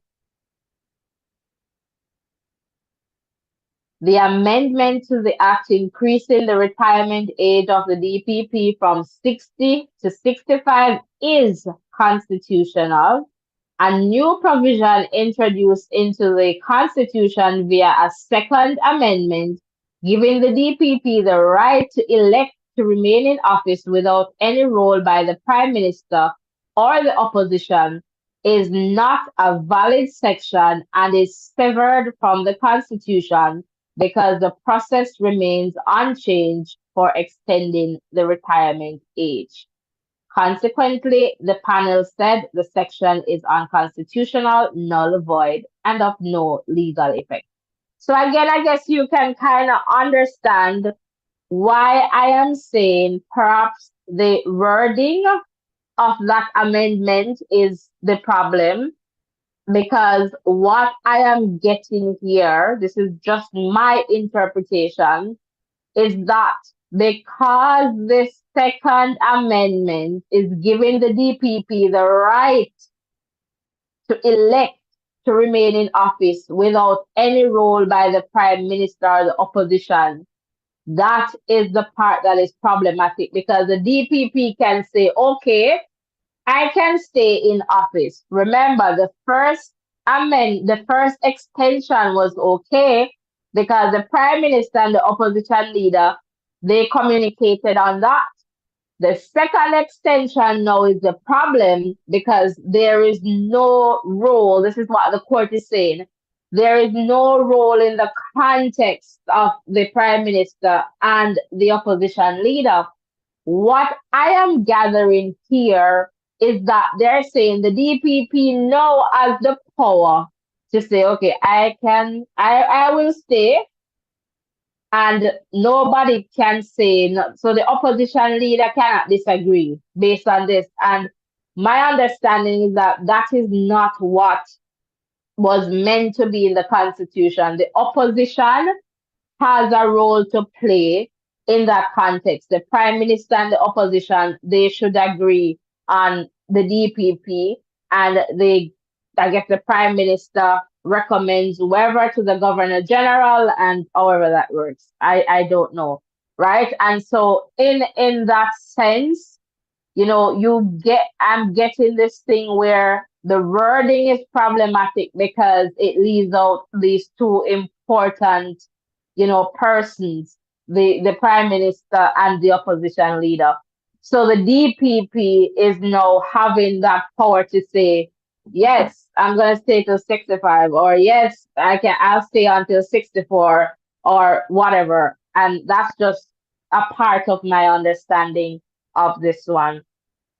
the amendment to the act increasing the retirement age of the DPP from 60 to 65 is constitutional. A new provision introduced into the Constitution via a second amendment, giving the DPP the right to elect to remain in office without any role by the Prime Minister or the opposition, is not a valid section and is severed from the Constitution because the process remains unchanged for extending the retirement age. Consequently, the panel said the section is unconstitutional, null, void, and of no legal effect. So again, I guess you can kind of understand why I am saying perhaps the wording of that amendment is the problem, because what I am getting here, this is just my interpretation, is that because the second amendment is giving the DPP the right to elect to remain in office without any role by the Prime Minister or the opposition, That is the part that is problematic because the DPP can say, okay, I can stay in office. Remember, the first extension was okay because the prime minister and the opposition leader, they communicated on that. The second extension now is the problem because there is no role. This is what the court is saying. There is no role in the context of the prime minister and the opposition leader. What I am gathering here is that they're saying the DPP now has the power to say, okay, I will stay, and nobody can say no. So the opposition leader cannot disagree based on this. And my understanding is that that is not what was meant to be in the constitution. The opposition has a role to play in that context. The prime minister and the opposition, they should agree on the DPP, and I guess the prime minister recommends whoever to the governor general, and however that works. I don't know. Right. And so in that sense, I'm getting this thing where the wording is problematic because it leaves out these two important, persons, the prime minister and the opposition leader. So the DPP is now having that power to say, yes, I'm going to stay till 65, or yes, I'll stay until 64, or whatever. And that's just a part of my understanding of this one.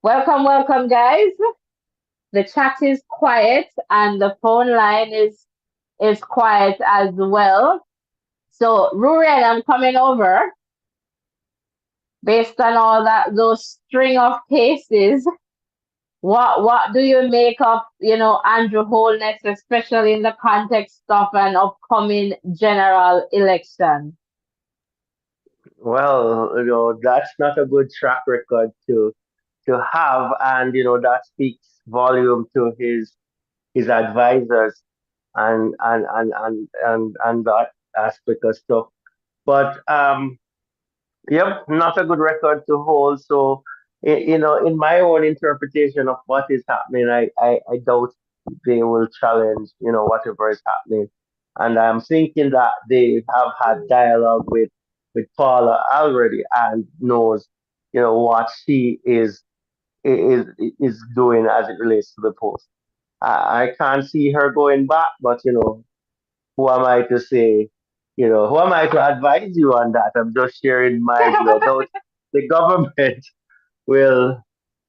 Welcome, welcome, guys. The chat is quiet and the phone line is quiet as well. So, Ruan, I'm coming over based on all those string of cases. What do you make of Andrew Holness, especially in the context of an upcoming general election? Well, that's not a good track record to have, and that speaks volume to his advisors and that aspect of stuff. But yep, not a good record to hold. So, in my own interpretation of what is happening, I doubt they will challenge, whatever is happening. And I'm thinking that they have had dialogue with Paula already and knows, what she is is doing as it relates to the post. I can't see her going back, but who am I to say, who am I to advise you on that? I'm just sharing my view about the government will,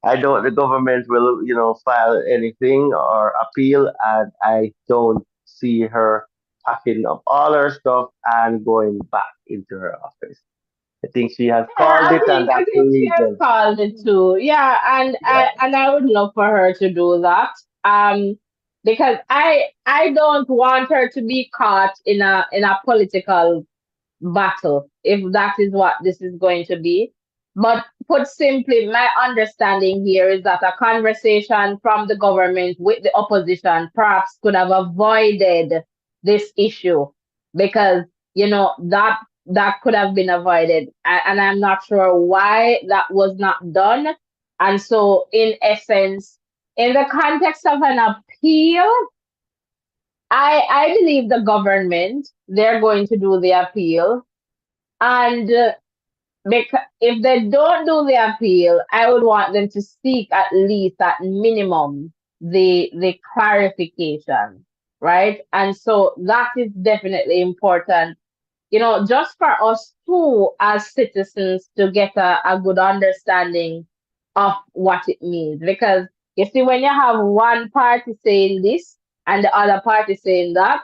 I don't, the government will, file anything or appeal, and I don't see her packing up all her stuff and going back into her office. I think she has Yeah, called it, and I that's the think she has reason. called it too. Yeah, and I would love for her to do that. Because I don't want her to be caught in a political battle, if that is what this is going to be. But put simply, my understanding here is that a conversation from the government with the opposition perhaps could have avoided this issue because that could have been avoided. And I'm not sure why that was not done. And so, in essence, in the context of an appeal, I believe the government, they're going to do the appeal, and if they don't do the appeal, I would want them to seek at least at minimum the clarification, right? And so that is definitely important, just for us too as citizens to get a good understanding of what it means. Because you see, when you have one party saying this and the other party saying that,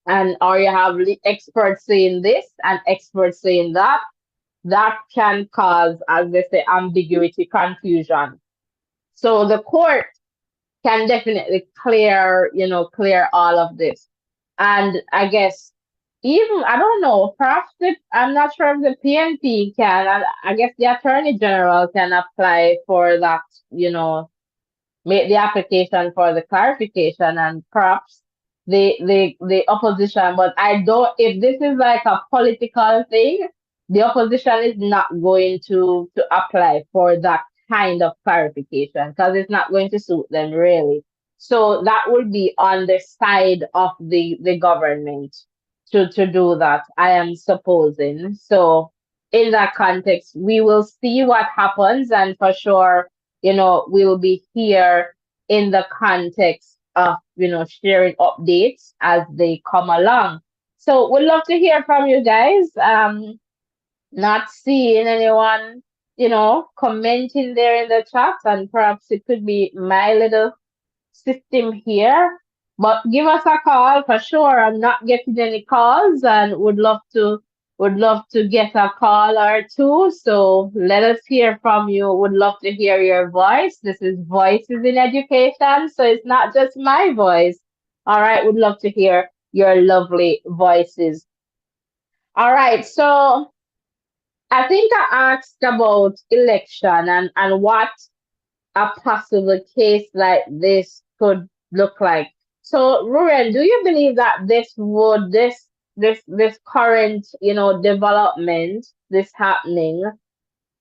and or you have experts saying this and experts saying that, that can cause, as they say, ambiguity, confusion. So the court can definitely clear all of this. And I guess even, I don't know, perhaps I'm not sure if the PNP can, I guess the Attorney General can apply for that, make the application for the clarification, and perhaps the opposition. But I don't, if this is like a political thing, the opposition is not going to apply for that kind of clarification because it's not going to suit them really. So that will be on the side of the government to do that, I am supposing. So in that context, we will see what happens, and for sure, we'll be here in the context of, sharing updates as they come along. So we'd love to hear from you guys. Not seeing anyone, commenting there in the chat, and perhaps it could be my little system here. But give us a call for sure. I'm not getting any calls, and would love to get a call or two. So let us hear from you. Would love to hear your voice. This is Voices in Education, so it's not just my voice. All right, would love to hear your lovely voices. All right, so I think I asked about election and what a possible case like this could look like. So, Ruren, do you believe that this current, development, this happening,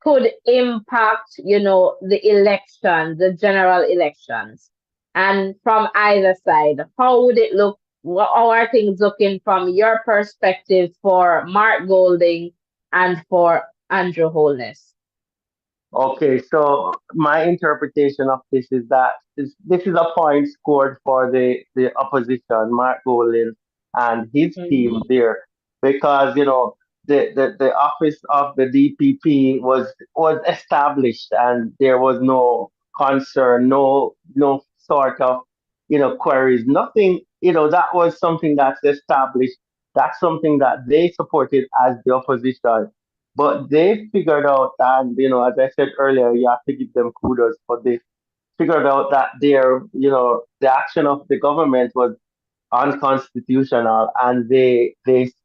could impact, the election, the general elections? And from either side, how would it look? How are things looking from your perspective for Mark Golding and for Andrew Holness? Okay, so my interpretation of this is that this is a point scored for the opposition, Mark Golding and his team Mhm. there, because the office of the DPP was established, and there was no concern, no sort of queries, nothing. That was something that's established. That's something that they supported as the opposition, but they figured out, and as I said earlier, you have to give them kudos for this. Figured out that the action of the government was unconstitutional, and they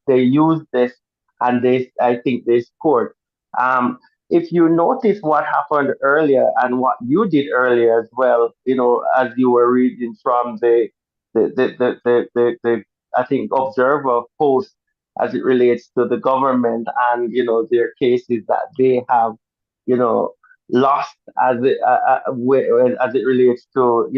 used this, and I think they scored. Um, if you notice what happened earlier and what you did earlier as well, as you were reading from the I think Observer post as it relates to the government and their cases that they have you know lost as it relates to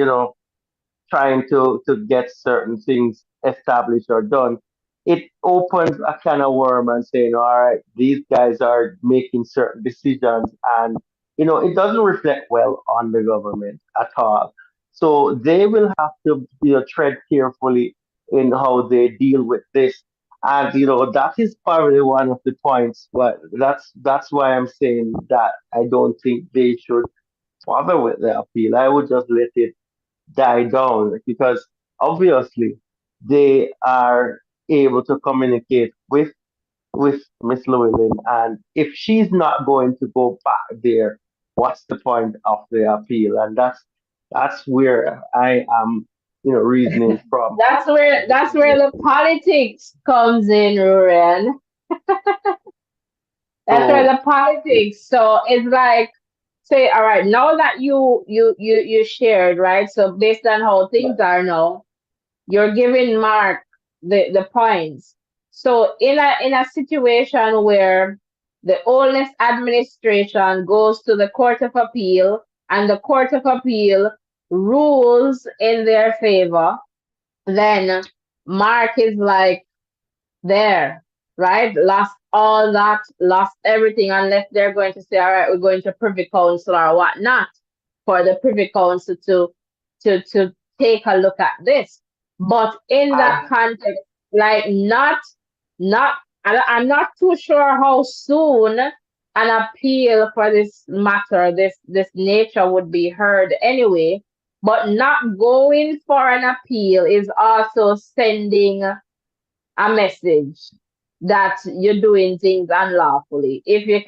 trying to get certain things established or done, it opens a can of worm and saying, all right, these guys are making certain decisions, and it doesn't reflect well on the government at all. So they will have to tread carefully in how they deal with this. And that is probably one of the points, but that's why I'm saying that I don't think they should bother with the appeal. I would just let it die down, because obviously they are able to communicate with Miss Llewellyn, and if she's not going to go back there, what's the point of the appeal? And that's where I am, reasoning from. That's where the politics comes in, Ruren. That's where So the politics. So it's like, say, all right, now that you shared, right? So based on how things are now, you're giving Mark the points. So in a situation where the oldest administration goes to the Court of Appeal and the Court of Appeal rules in their favor, then Mark is like there, right? Lost all that, lost everything, unless they're going to say, all right, we're going to Privy Council or whatnot for the Privy Council to take a look at this. But in that I context, like not I'm not too sure how soon an appeal for this matter, this nature would be heard anyway. But not going for an appeal is also sending a message that you're doing things unlawfully. If you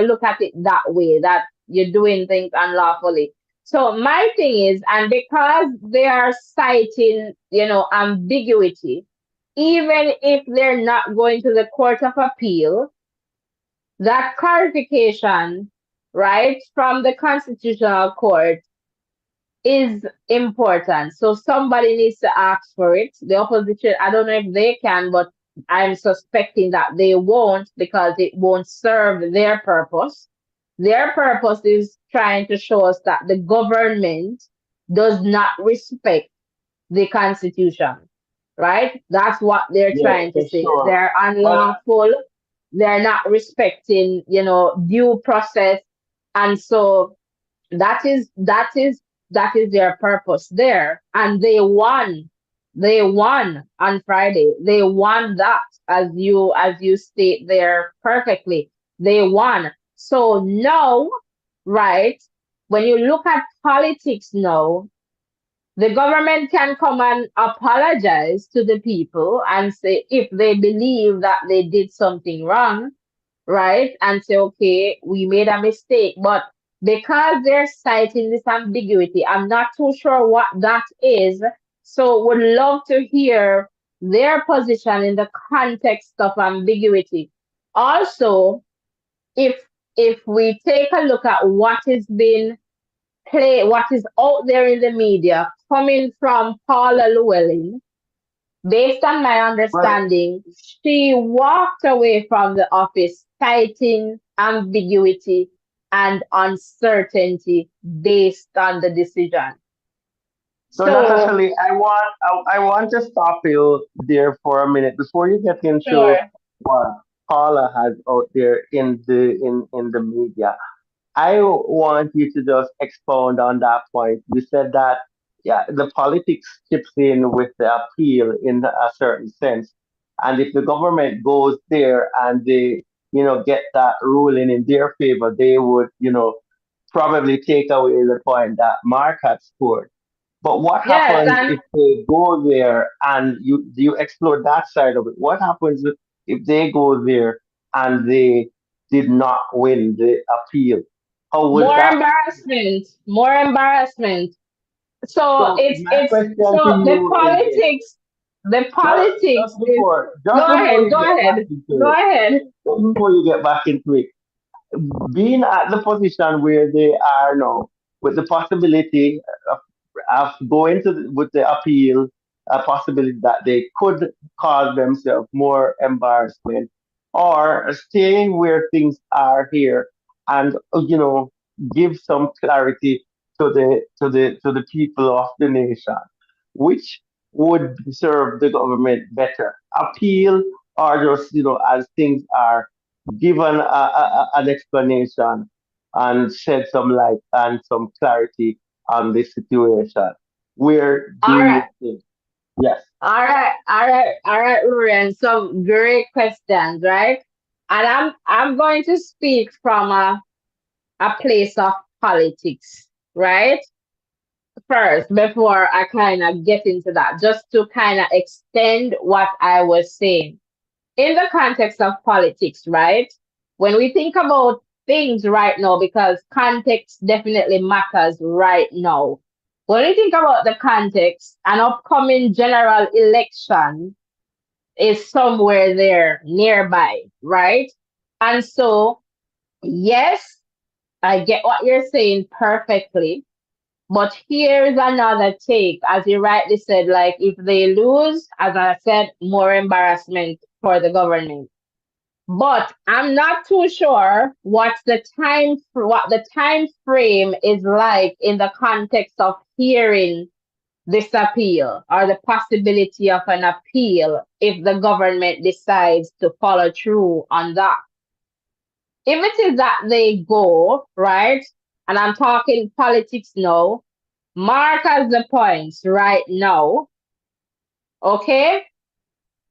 look at it that way, that you're doing things unlawfully. So my thing is, and because they are citing, ambiguity, even if they're not going to the Court of Appeal, that clarification, right, from the Constitutional Court is important. So somebody needs to ask for it. The opposition, I don't know if they can, but I'm suspecting that they won't because it won't serve their purpose. Their purpose is trying to show us that the government does not respect the Constitution, right? That's what they're Yes, trying to for say. sure. They're But unlawful. They're not respecting, due process. And so that is their purpose there, and they won on Friday. They won that, as you state there perfectly. They won. So now, right, when you look at politics now, the government can come and apologize to the people and say if they believe that they did something wrong, right? And say, okay, we made a mistake. But because they're citing this ambiguity, I'm not too sure what that is. So would love to hear their position in the context of ambiguity. Also, if if we take a look at what is being played, what is out there in the media coming from Paula Llewellyn, based on my but understanding, she walked away from the office citing ambiguity and uncertainty based on the decision. so So, Natasha, I want to stop you there for a minute before you get into sure. what Paula has out there in the media. I want you to just expound on that point. You said that, yeah, the politics chips in with the appeal in a certain sense. And if the government goes there and they, get that ruling in their favor, they would, probably take away the point that Mark had scored. But what Yes, happens and if they go there and you explore that side of it? What happens if they go there and they did not win the appeal? How would more that? embarrassment, more embarrassment. So So my it's question to so the you is this: politics, the just politics is just go before ahead, you go get back ahead, into go it, ahead. just before you get back into it, being at the position where they are now, with the possibility of going with the appeal, a possibility that they could cause themselves more embarrassment, or staying where things are here and give some clarity to the people of the nation, which would serve the government better, appeal or just as things are, given an explanation and shed some light and some clarity on the situation. Where All do right. you think? Yes. All right, Ruan. Some great questions, right? And I'm going to speak from a place of politics, right? First, before I kind of get into that, just to kind of extend what I was saying. In the context of politics, right? When we think about things right now, because context definitely matters right now. When we think about the context, an upcoming general election is somewhere there nearby, right? And so, yes, I get what you're saying perfectly. But here is another take, as you rightly said, like if they lose, as I said, more embarrassment for the government. But I'm not too sure what the time frame is like in the context of hearing this appeal or the possibility of an appeal if the government decides to follow through on that. If it is that they go, right, and I'm talking politics now, mark as the points right now, okay?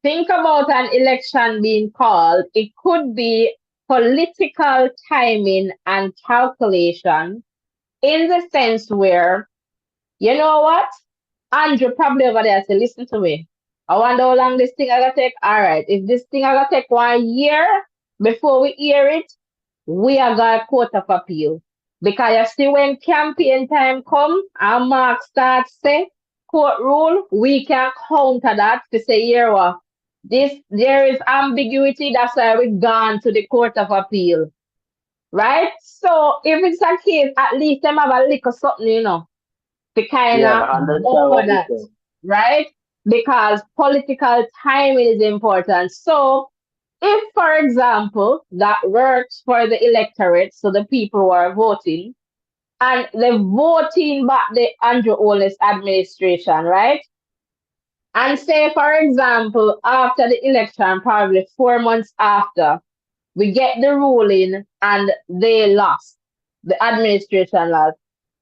Think about an election being called. It could be political timing and calculation in the sense where, you know what? Andrew probably over there say, listen to me. I wonder how long this thing I gonna take. All right, if this thing I gonna take 1 year before we hear it, we are gonna court of appeal. Because you see when campaign time come and Mark starts say court rule, we can counter that to say here what this there is ambiguity, that's why we've gone to the court of appeal. Right? So if it's a case, at least them have a little something, to kind Yeah, of I go understand over what you that, say. right? because political timing is important. So, if, for example, that works for the electorate, so the people who are voting, and they're voting back the Andrew Holness administration, right? And say, for example, after the election, probably 4 months after, we get the ruling and they lost. The administration lost.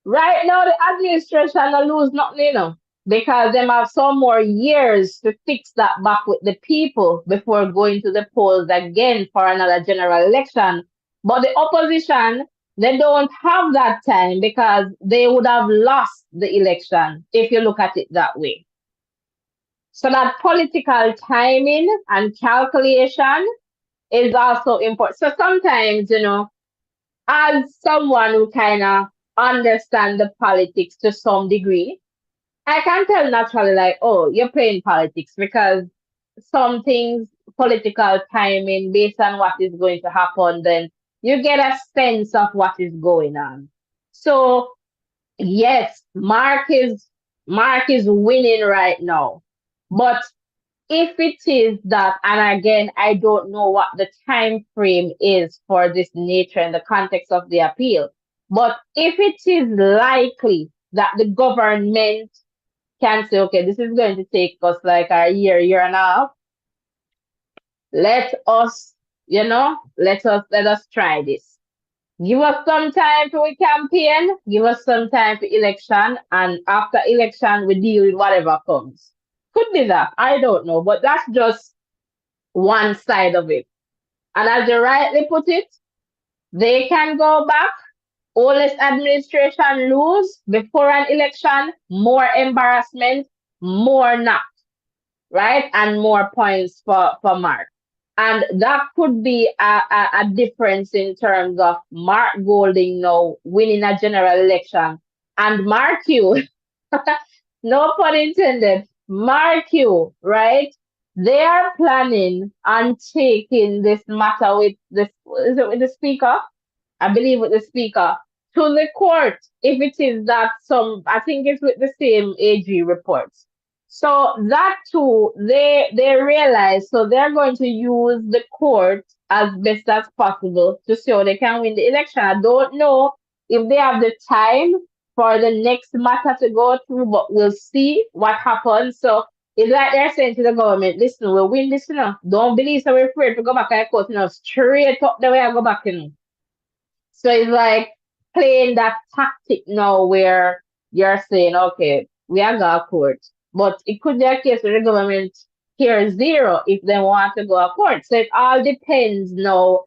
Right now, the administration will lose nothing, because them have some more years to fix that back with the people before going to the polls again for another general election. But the opposition, they don't have that time because they would have lost the election if you look at it that way. So that political timing and calculation is also important. So sometimes, as someone who kind of understand the politics to some degree, I can tell naturally like, oh, you're playing politics because some things, political timing based on what is going to happen, then you get a sense of what is going on. So yes, Mark is winning right now. But if it is that, and again, I don't know what the time frame is for this nature in the context of the appeal, but if it is likely that the government can say, okay, this is going to take us like a year and a half, let us, let us try this. Give us some time for a campaign, give us some time for election, and after election, we deal with whatever comes. Could be that. I don't know, but that's just one side of it. And as you rightly put it, they can go back. Oldest administration lose before an election, more embarrassment, more not, right? And more points for Mark. And that could be a difference in terms of Mark Golding now winning a general election. And Mark you, no pun intended, mark you, right? They are planning on taking this matter with this, is it with the speaker? I believe with the speaker to the court if it is that some, I think it's with the same AG reports. So that too, they realize, so they're going to use the court as best as possible to see how they can win the election. I don't know if they have the time for the next matter to go through, but we'll see what happens. So it's like they're saying to the government, listen, we'll win this, Don't believe so we're afraid to go back and court, straight up the way I go back, So it's like playing that tactic now where you're saying, okay, we are going to court. But it could be a case where the government here zero if they want to go to court. So it all depends now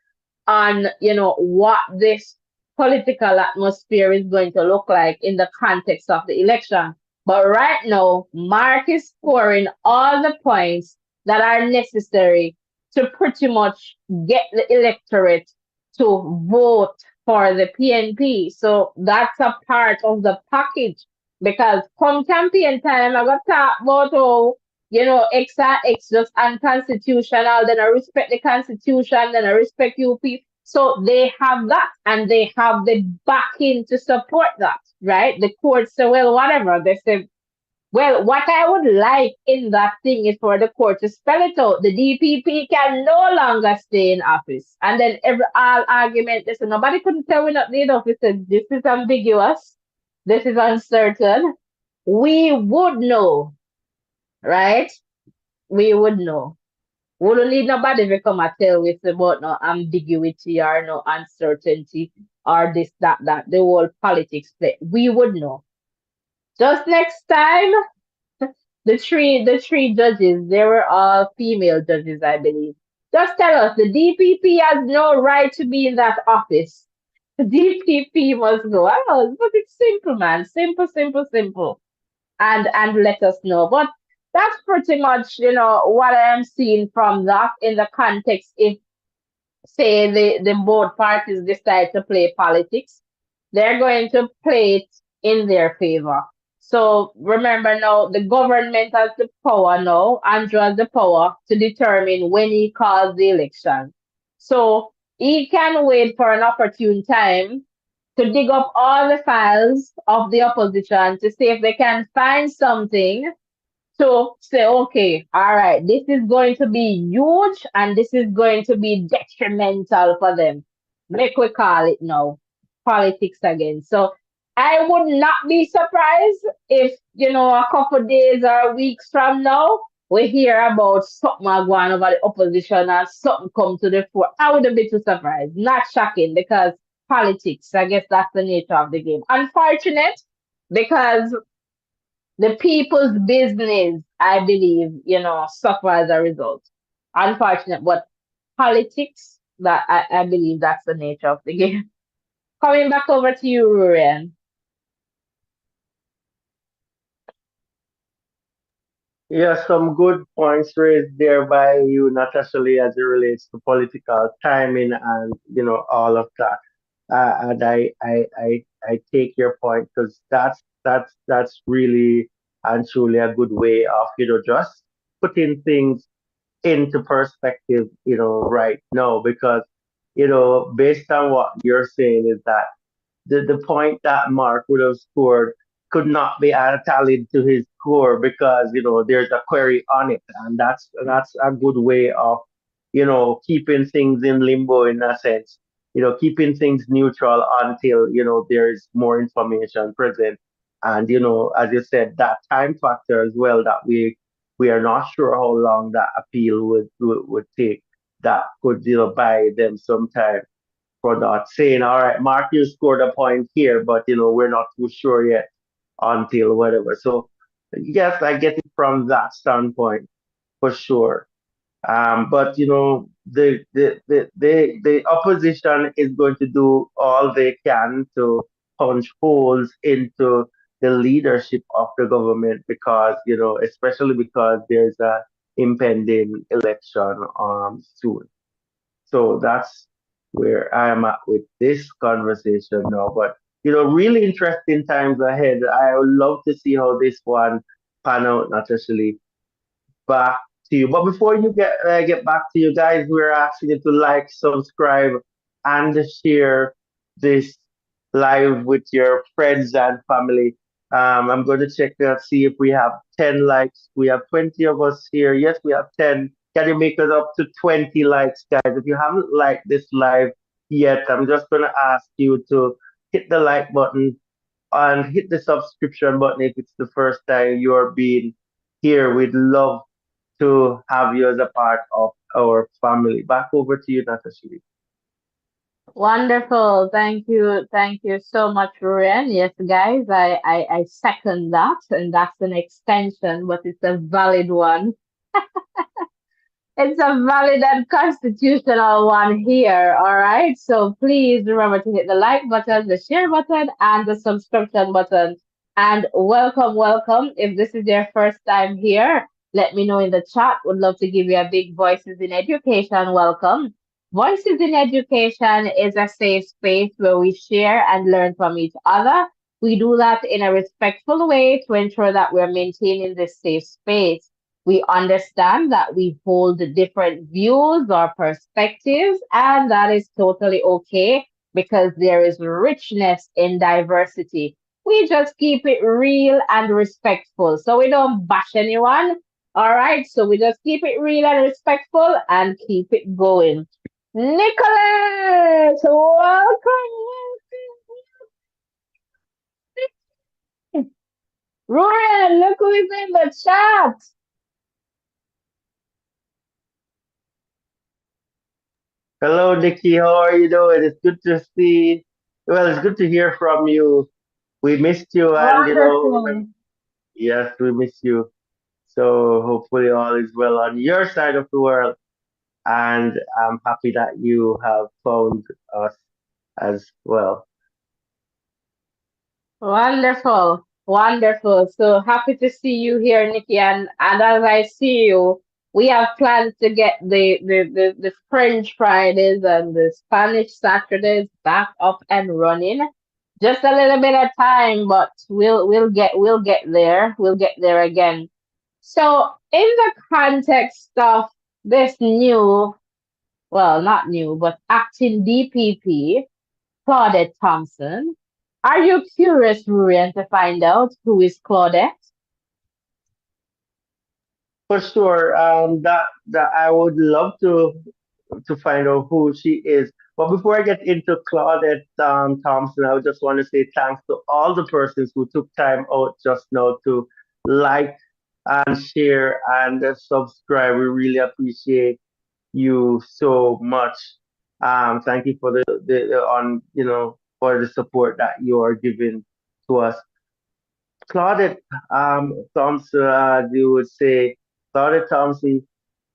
on, what this political atmosphere is going to look like in the context of the election. But right now, Mark is scoring all the points that are necessary to pretty much get the electorate to vote for the PNP. So that's a part of the package because come campaign time, I got to talk about how, X and X just unconstitutional, then I respect the constitution, then I respect UP. So they have that and they have the backing to support that, right? The courts say, well, whatever. They say, well, what I would like in that thing is for the court to spell it out. The DPP can no longer stay in office. And then every all argument, they say, nobody couldn't tell we not need office. This is ambiguous. This is uncertain. We would know, right? We would know. We don't need nobody to come and tell us about no ambiguity or no uncertainty or this, that. The whole politics play. We would know. Just next time, the three judges, they were all female judges, I believe. Just tell us the DPP has no right to be in that office. The DPP must go. Oh, but it's simple, man. Simple, simple, simple. And let us know. But that's pretty much, what I am seeing from that in the context if say the both parties decide to play politics, they're going to play it in their favor. So remember now, the government has the power now, Andrew has the power to determine when he calls the election. So he can wait for an opportune time to dig up all the files of the opposition to see if they can find something to say, okay, all right, this is going to be huge and this is going to be detrimental for them. Make we call it now politics again. So I would not be surprised if, a couple days or weeks from now, we hear about something going over the opposition and something come to the fore. I wouldn't be too surprised. Not shocking because politics, I guess that's the nature of the game. Unfortunate because the people's business, I believe, suffer as a result. Unfortunate, but politics, that I believe that's the nature of the game. Coming back over to you, Ruan. Yeah, some good points raised there by you, Natasha Lee, as it relates to political timing and all of that. And I take your point because that's really and truly a good way of just putting things into perspective, right now because based on what you're saying is that the point that Mark would have scored could not be tallied to his score because there's a query on it, and that's a good way of keeping things in limbo in a sense, keeping things neutral until there's more information present, and as you said, that time factor as well that we are not sure how long that appeal would take. That could buy them some time for not saying, all right, Mark, you scored a point here, but we're not too sure yet until whatever. So yes, I get it from that standpoint for sure. But the opposition is going to do all they can to punch holes into the leadership of the government because especially because there's a impending election soon. So that's where I am at with this conversation now. But really interesting times ahead. I would love to see how this one pan out, Natasha, back to you. But before you get back to you guys, we're asking you to like, subscribe, and share this live with your friends and family. I'm going to check to see if we have 10 likes. We have 20 of us here. Yes, we have 10. Can you make us up to 20 likes, guys? If you haven't liked this live yet, I'm just going to ask you to hit the like button and hit the subscription button if it's the first time you're being here. We'd love to have you as a part of our family. Back over to you, Natasha. Wonderful. Thank you. Thank you so much, Ruan. Yes, guys, I second that. And that's an extension, but it's a valid one. It's a valid and constitutional one here. All right. So please remember to hit the like button, the share button, and the subscription button. And welcome, welcome. If this is your first time here, let me know in the chat. Would love to give you a big Voices in Education welcome. Voices in Education is a safe space where we share and learn from each other. We do that in a respectful way to ensure that we're maintaining this safe space. We understand that we hold different views or perspectives, and that is totally okay because there is richness in diversity. We just keep it real and respectful. So we don't bash anyone. All right. So we just keep it real and respectful and keep it going. Nicholas, welcome. Ruan, look who is in the chat. Hello, Nikki. How are you doing? It's good to see. Well, it's good to hear from you. We missed you, and Wonderful. yes, we miss you. So hopefully all is well on your side of the world, and I'm happy that you have found us as well. Wonderful, wonderful. So happy to see you here, Nikki. And as I see you, we have plans to get the French Fridays and the Spanish Saturdays back up and running. Just a little bit of time, but we'll get there. We'll get there again. So in the context of this new, well, not new, but acting DPP, Claudette Thompson. Are you curious, Rurian, to find out who is Claudette? For sure. That I would love to find out who she is. But before I get into Claudette Thompson, I would just want to say thanks to all the persons who took time out just now to like and share and subscribe. We really appreciate you so much. Thank you for the on for the support that you are giving to us. Claudette Thompson, you would say Claudette Thompson.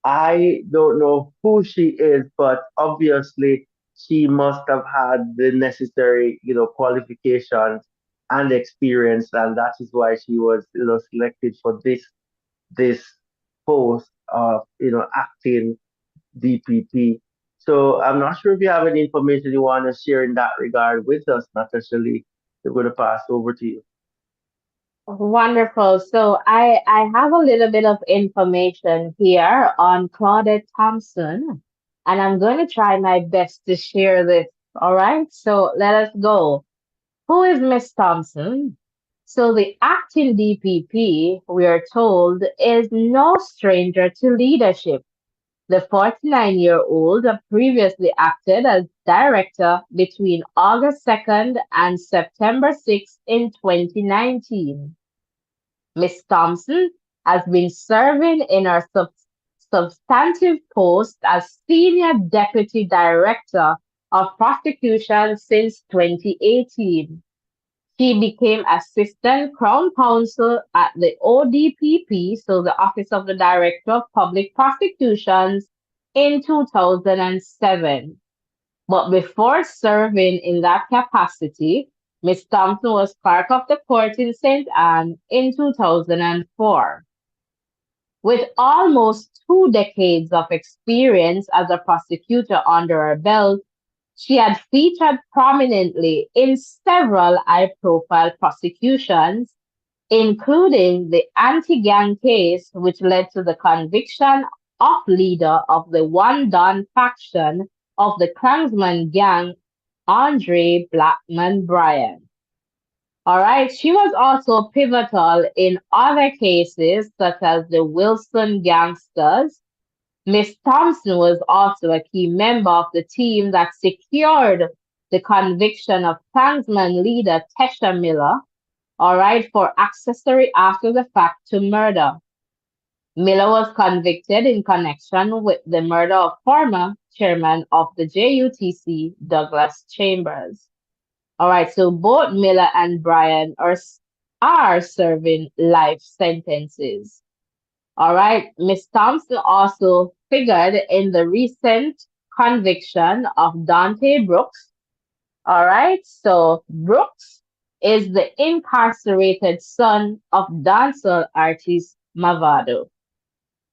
I don't know who she is, but obviously she must have had the necessary, qualifications and experience, and that is why she was, selected for this post of, acting DPP. So I'm not sure if you have any information you want to share in that regard with us, Natasha Lee. We're going to pass over to you. Wonderful. So I have a little bit of information here on Claudette Thompson, and I'm going to try my best to share this. All right. So let us go. Who is Miss Thompson? So the acting DPP, we are told, is no stranger to leadership. The 49-year-old previously acted as director between August 2nd and September 6th in 2019. Ms. Thompson has been serving in her substantive post as Senior Deputy Director of Prosecution since 2018. She became Assistant Crown Counsel at the ODPP, so the Office of the Director of Public Prosecutions, in 2007. But before serving in that capacity, Ms. Thompson was clerk of the court in St. Anne in 2004. With almost 2 decades of experience as a prosecutor under her belt, she had featured prominently in several high-profile prosecutions, including the anti-gang case, which led to the conviction of leader of the One Don faction of the Klansman gang, Andre Blackman Bryan. All right, she was also pivotal in other cases, such as the Wilson gangsters. Miss Thompson was also a key member of the team that secured the conviction of Klansman leader Tesha Miller, all right, for accessory after the fact to murder. Miller was convicted in connection with the murder of former chairman of the JUTC, Douglas Chambers. All right, so both Miller and Bryan are serving life sentences. All right, Miss Thompson also figured in the recent conviction of Dante Brooks. All right, so Brooks is the incarcerated son of dancehall artist Mavado.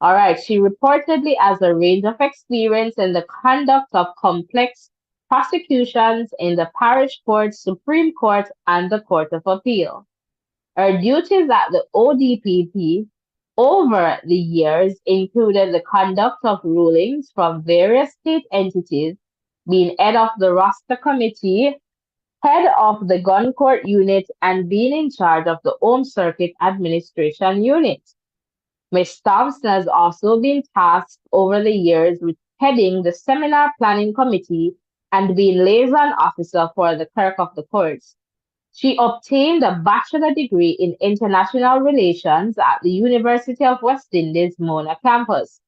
All right, she reportedly has a range of experience in the conduct of complex prosecutions in the parish court, Supreme Court, and the Court of Appeal. Her duties at the ODPP over the years included the conduct of rulings from various state entities, being head of the roster committee, head of the gun court unit, and being in charge of the Home Circuit Administration unit. Ms. Thompson has also been tasked over the years with heading the seminar planning committee and being liaison officer for the clerk of the courts. She obtained a bachelor degree in international relations at the University of West Indies Mona campus.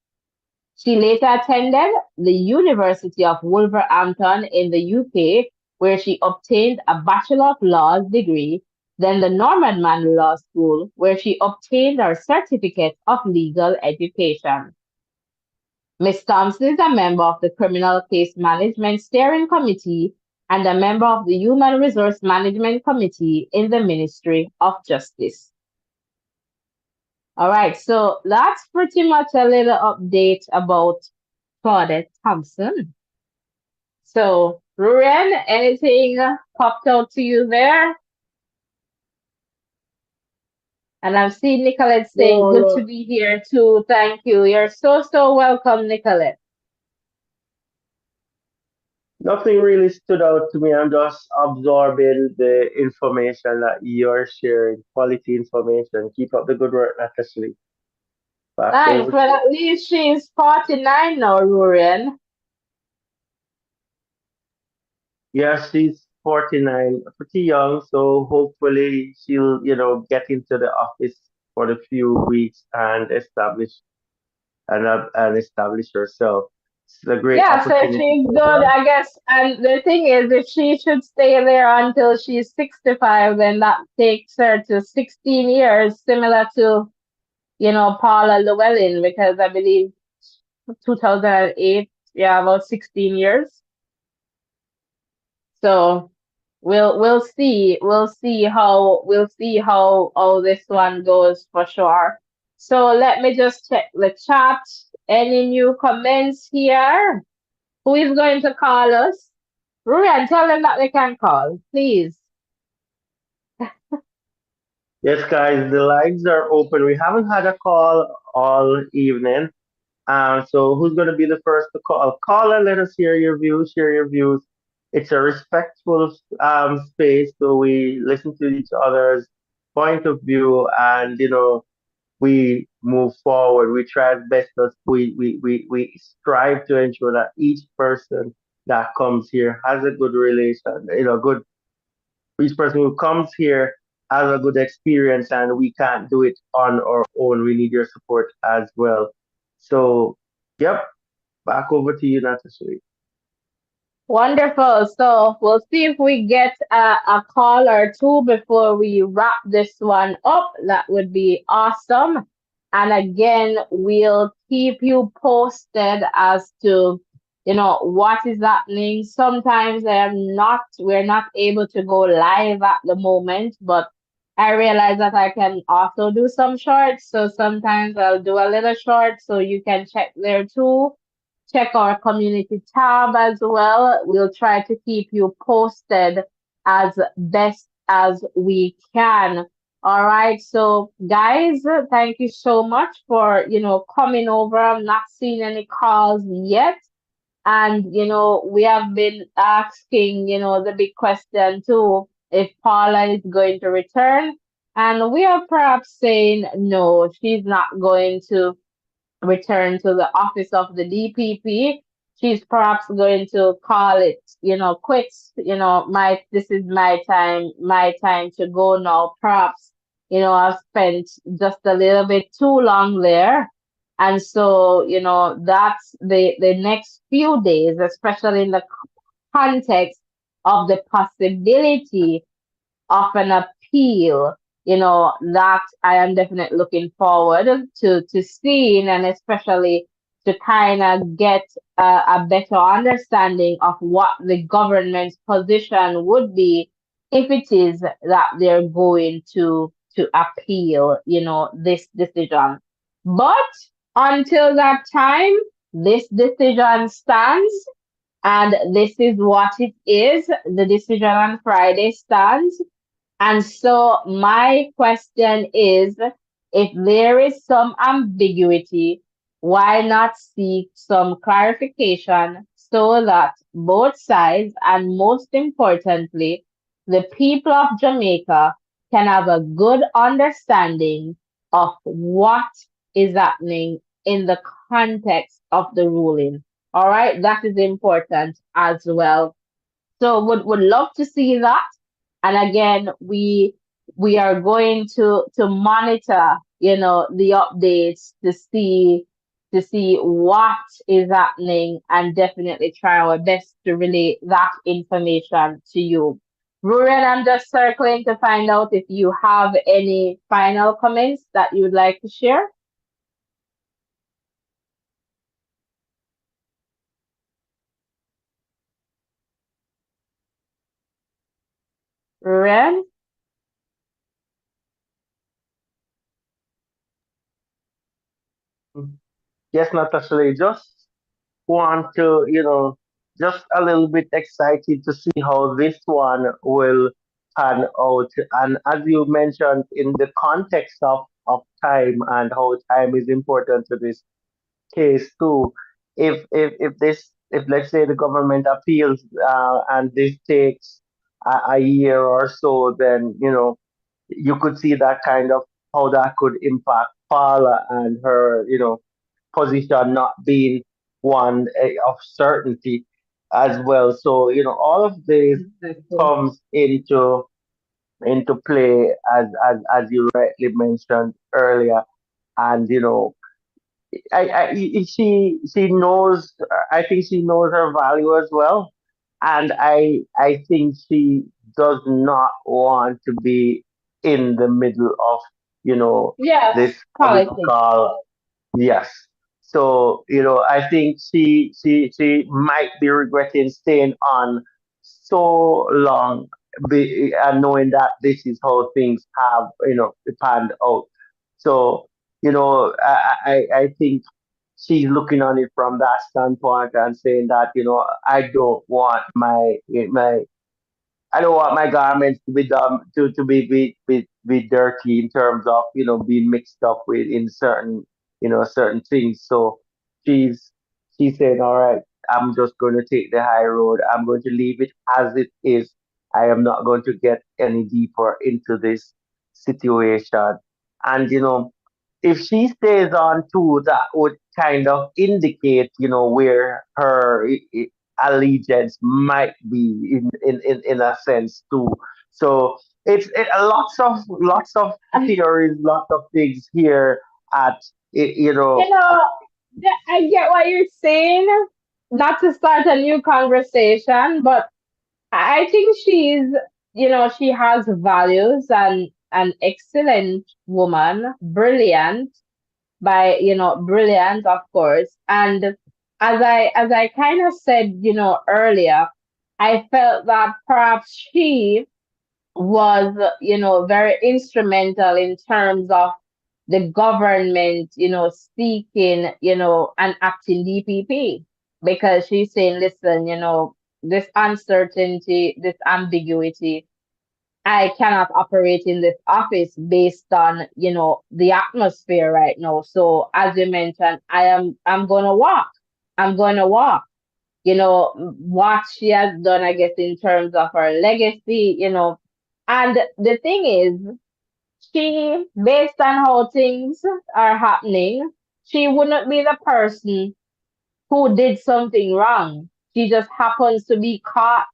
She later attended the University of Wolverhampton in the UK, where she obtained a Bachelor of Laws degree, then the Norman Man Law School, where she obtained her Certificate of Legal Education. Ms. Thompson is a member of the Criminal Case Management Steering Committee and a member of the Human Resource Management Committee in the Ministry of Justice. All right, so that's pretty much a little update about Claudette Thompson. So, Ruan, anything popped out to you there? And I've seen Nicolette saying, No, good to no, be here too. Thank you. You're so welcome, Nicolette. nothing really stood out to me. I'm just absorbing the information that you're sharing, quality information. Keep up the good work, Natasha Lee. Back Thanks. over to Well, you. at least she's 49 now, Ruran. Yeah, she's 49, pretty young, so hopefully she'll, get into the office for a few weeks and establish herself. It's a great Yeah, so if opportunity she's for good, her. I guess. And the thing is, if she should stay there until she's 65, then that takes her to 16 years, similar to, Paula Llewellyn, because I believe 2008, yeah, about 16 years. So we'll see how this one goes for sure. So let me just check the chat. Any new comments here? Who is going to call us? Ruan, tell them that they can call, please. Yes, guys, the lines are open. We haven't had a call all evening. So who's going to be the first to call? Call and let us hear your views, share your views. It's a respectful space, so we listen to each other's point of view, and we move forward. We try as best as we strive to ensure that each person that comes here has a good relation, good each person who comes here has a good experience, and we can't do it on our own. We need your support as well. So, yep, back over to you, Natasha. Wonderful. So we'll see if we get a call or two before we wrap this one up. That would be awesome. And again, we'll keep you posted as to, what is happening. Sometimes we're not able to go live at the moment, but I realize that I can also do some shorts. So sometimes I'll do a little short so you can check there too. Check our community tab as well. We'll try to keep you posted as best as we can. All right. So guys, thank you so much for, coming over. I'm not seeing any calls yet. And, we have been asking, the big question too, if Paula is going to return. And we are perhaps saying no, she's not going to return to the office of the DPP. She's perhaps going to call it, quits. This is my time to go now. Perhaps, I've spent just a little bit too long there. And so, that's the next few days, especially in the context of the possibility of an appeal, that I am definitely looking forward to seeing, and especially to kind of get a better understanding of what the government's position would be if it is that they're going to appeal, this decision. But until that time, this decision stands, and this is what it is. The decision on Friday stands. And so my question is, if there is some ambiguity, why not seek some clarification so that both sides, and most importantly, the people of Jamaica, can have a good understanding of what is happening in the context of the ruling. All right, that is important as well. So would love to see that. And again, we are going to monitor, the updates to see what is happening, and definitely try our best to relay that information to you. Ruren, I'm just circling to find out if you have any final comments that you would like to share. Ruren? Yes, Natasha, just want to, just a little bit excited to see how this one will pan out. And as you mentioned, in the context of time and how time is important to this case too, if let's say the government appeals and this takes a year or so, then you could see that kind of how that could impact Paula and her, position not being one of certainty as well. So, all of this Exactly. comes into play as you rightly mentioned earlier. And she knows. I think she knows her value as well, and I think she does not want to be in the middle of Yes, this politics. political. Yes. So, I think she might be regretting staying on so long, and knowing that this is how things have, panned out. So, I think she's looking on it from that standpoint and saying that, I don't want my I don't want my garments to be be dirty in terms of being mixed up with in certain things. So she's she's saying, all right, I'm just going to take the high road. I'm going to leave it as it is. I am not going to get any deeper into this situation. And if she stays on too, that would kind of indicate where her allegiance might be in a sense too. So lots of theories, lots of things here at it, You know, I get what you're saying. Not to start a new conversation, but I think she has values and an excellent woman, brilliant brilliant, of course. And as I kind of said, earlier, I felt that perhaps she was, very instrumental in terms of the government, seeking, and acting DPP because she's saying, listen, this uncertainty, this ambiguity, I cannot operate in this office based on, the atmosphere right now. So as you mentioned, I'm gonna walk. I'm gonna walk. What she has done, I guess, in terms of her legacy, And the thing is, she, based on how things are happening, she wouldn't be the person who did something wrong. She just happens to be caught,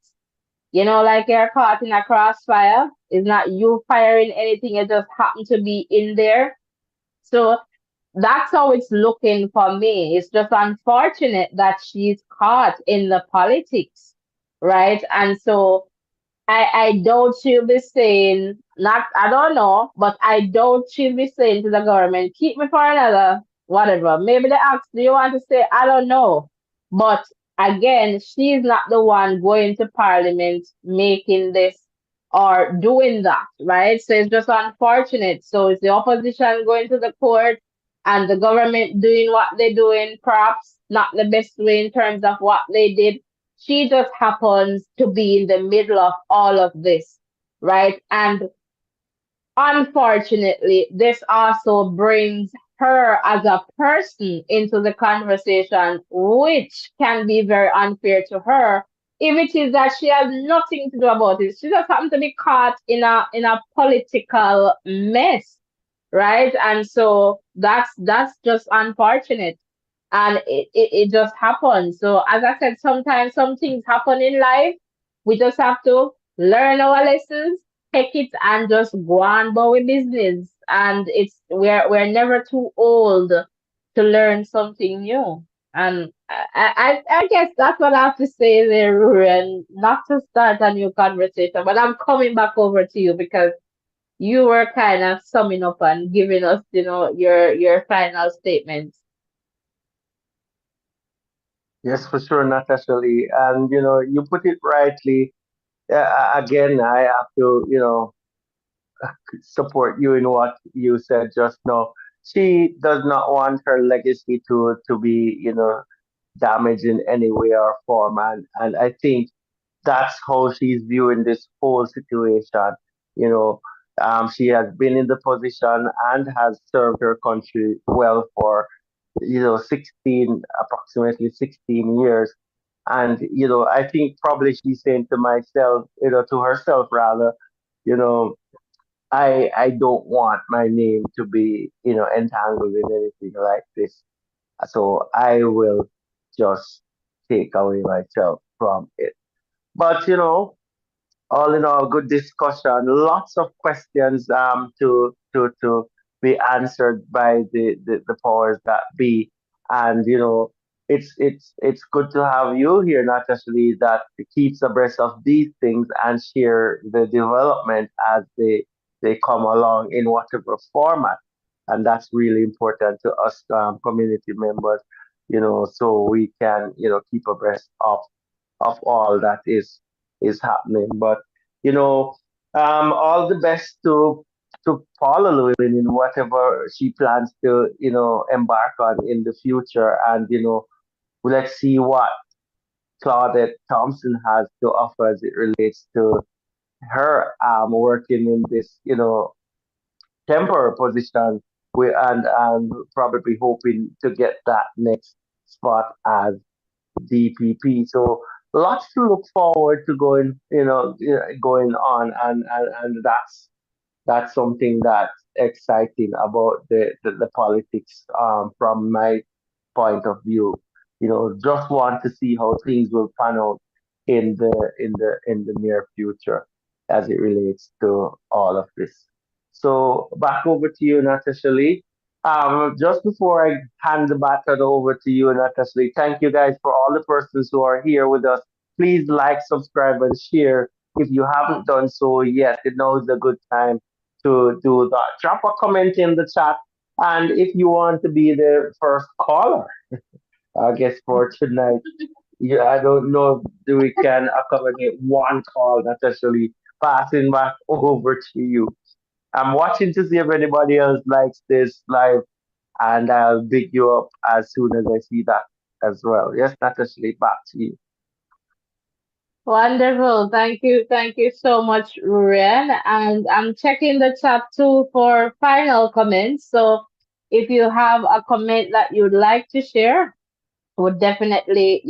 like you're caught in a crossfire. It's not you firing anything, it just happened to be in there. So that's how it's looking for me. It's just unfortunate that she's caught in the politics, right? And so I doubt she'll be saying, not, I don't know, but I doubt she'll be saying to the government, keep me for another, whatever. Maybe they ask, do you want to stay? I don't know. But again, she's not the one going to parliament making this or doing that, right? So it's just unfortunate. So it's the opposition going to the court and the government doing what they're doing, perhaps not the best way in terms of what they did. She just happens to be in the middle of all of this, right? And unfortunately, this also brings her as a person into the conversation, which can be very unfair to her if it is that she has nothing to do about it. She just happened to be caught in a political mess, right? And so that's just unfortunate, and it just happens. So as I said, sometimes some things happen in life. We just have to learn our lessons, take it, and just go on about with business. And we're never too old to learn something new. And I guess that's what I have to say there, Ruren. Not to start a new conversation, but I'm coming back over to you because you were kind of summing up and giving us, your final statements. Yes, for sure, Natasha Lee. And you put it rightly. Again, I have to support you in what you said just now. She does not want her legacy to be damaged in any way or form, and I think that's how she's viewing this whole situation. You know, she has been in the position and has served her country well for approximately 16 years. And I think probably she's saying to myself, to herself rather, you know I don't want my name to be, entangled in anything like this. So I will just take away myself from it. But all in all, good discussion. Lots of questions to be answered by the powers that be, and it's good to have you here, not just really that keeps abreast of these things and share the development as they come along in whatever format, and that's really important to us community members, so we can keep abreast of all that is happening. But you know, all the best to Paula Llewellyn in whatever she plans to embark on in the future, and let's see what Claudette Thompson has to offer as it relates to her working in this temporary position. And probably hoping to get that next spot as DPP. So lots to look forward to going on, and that's something that's exciting about the politics from my point of view. Just want to see how things will pan out in the near future as it relates to all of this. So back over to you, Natasha Lee. Just before I hand the baton over to you, Natasha Lee, thank you guys for all the persons who are here with us. Please like, subscribe, and share if you haven't done so yet. Now is a good time to do that. Drop a comment in the chat. And if you want to be the first caller, I guess for tonight, yeah, I don't know if we can accommodate one call, not actually passing back over to you. I'm watching to see if anybody else likes this live, and I'll big you up as soon as I see that as well. Yes, Natasha, back to you. Wonderful. Thank you. Thank you so much, Ruan. And I'm checking the chat too for final comments. So if you have a comment that you'd like to share, would definitely,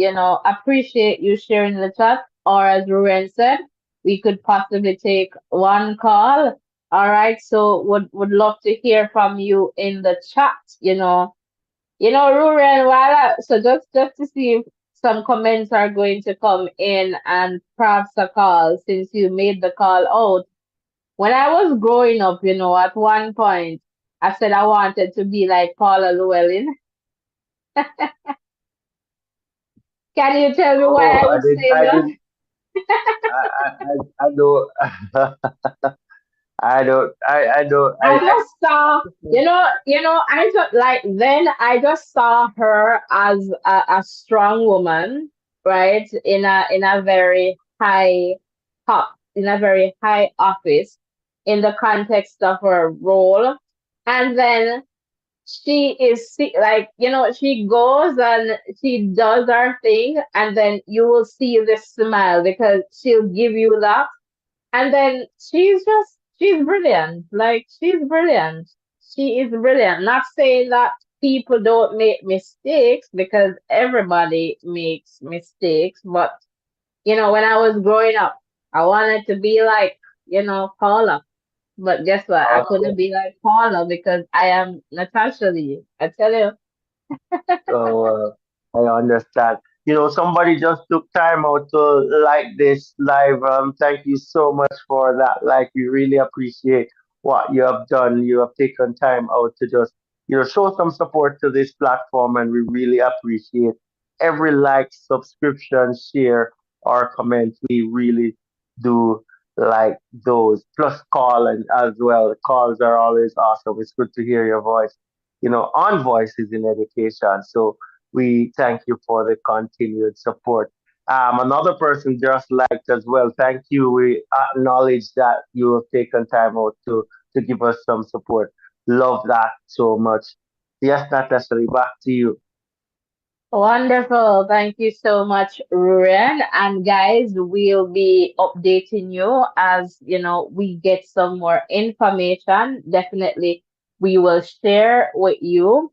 appreciate you sharing the chat. Or as Ruben said, we could possibly take one call. All right. So would love to hear from you in the chat. Ruben, so just to see if some comments are going to come in and perhaps a call since you made the call out. When I was growing up, at one point I said I wanted to be like Paula Llewellyn. Can you tell me why Oh, I I would did, say I that? did, I don't, I just saw, I just like then I just saw her as a strong woman, right? In a very high top, in a very high office in the context of her role. And then like, she goes and she does her thing, and then you will see this smile because she'll give you that, and then she's brilliant. Like, she's brilliant. She is brilliant. Not saying that people don't make mistakes, because everybody makes mistakes, but when I was growing up, I wanted to be like, Paula. But guess what? I couldn't okay. be like Paula because I am Natasha Lee. I tell you. So I understand. Somebody just took time out to like this live. Thank you so much for that. Like, we really appreciate what you have done. You have taken time out to just, show some support to this platform, and we really appreciate every like, subscription, share, or comment. We really do like those. Plus call and as well. Calls are always awesome. It's good to hear your voice, on Voices in Education. So we thank you for the continued support. Another person just liked as well. Thank you. We acknowledge that you have taken time out to give us some support. Love that so much. Yes, Natasha, back to you. Wonderful. Thank you so much, Ruren. And guys, we'll be updating you as, we get some more information. Definitely, we will share with you.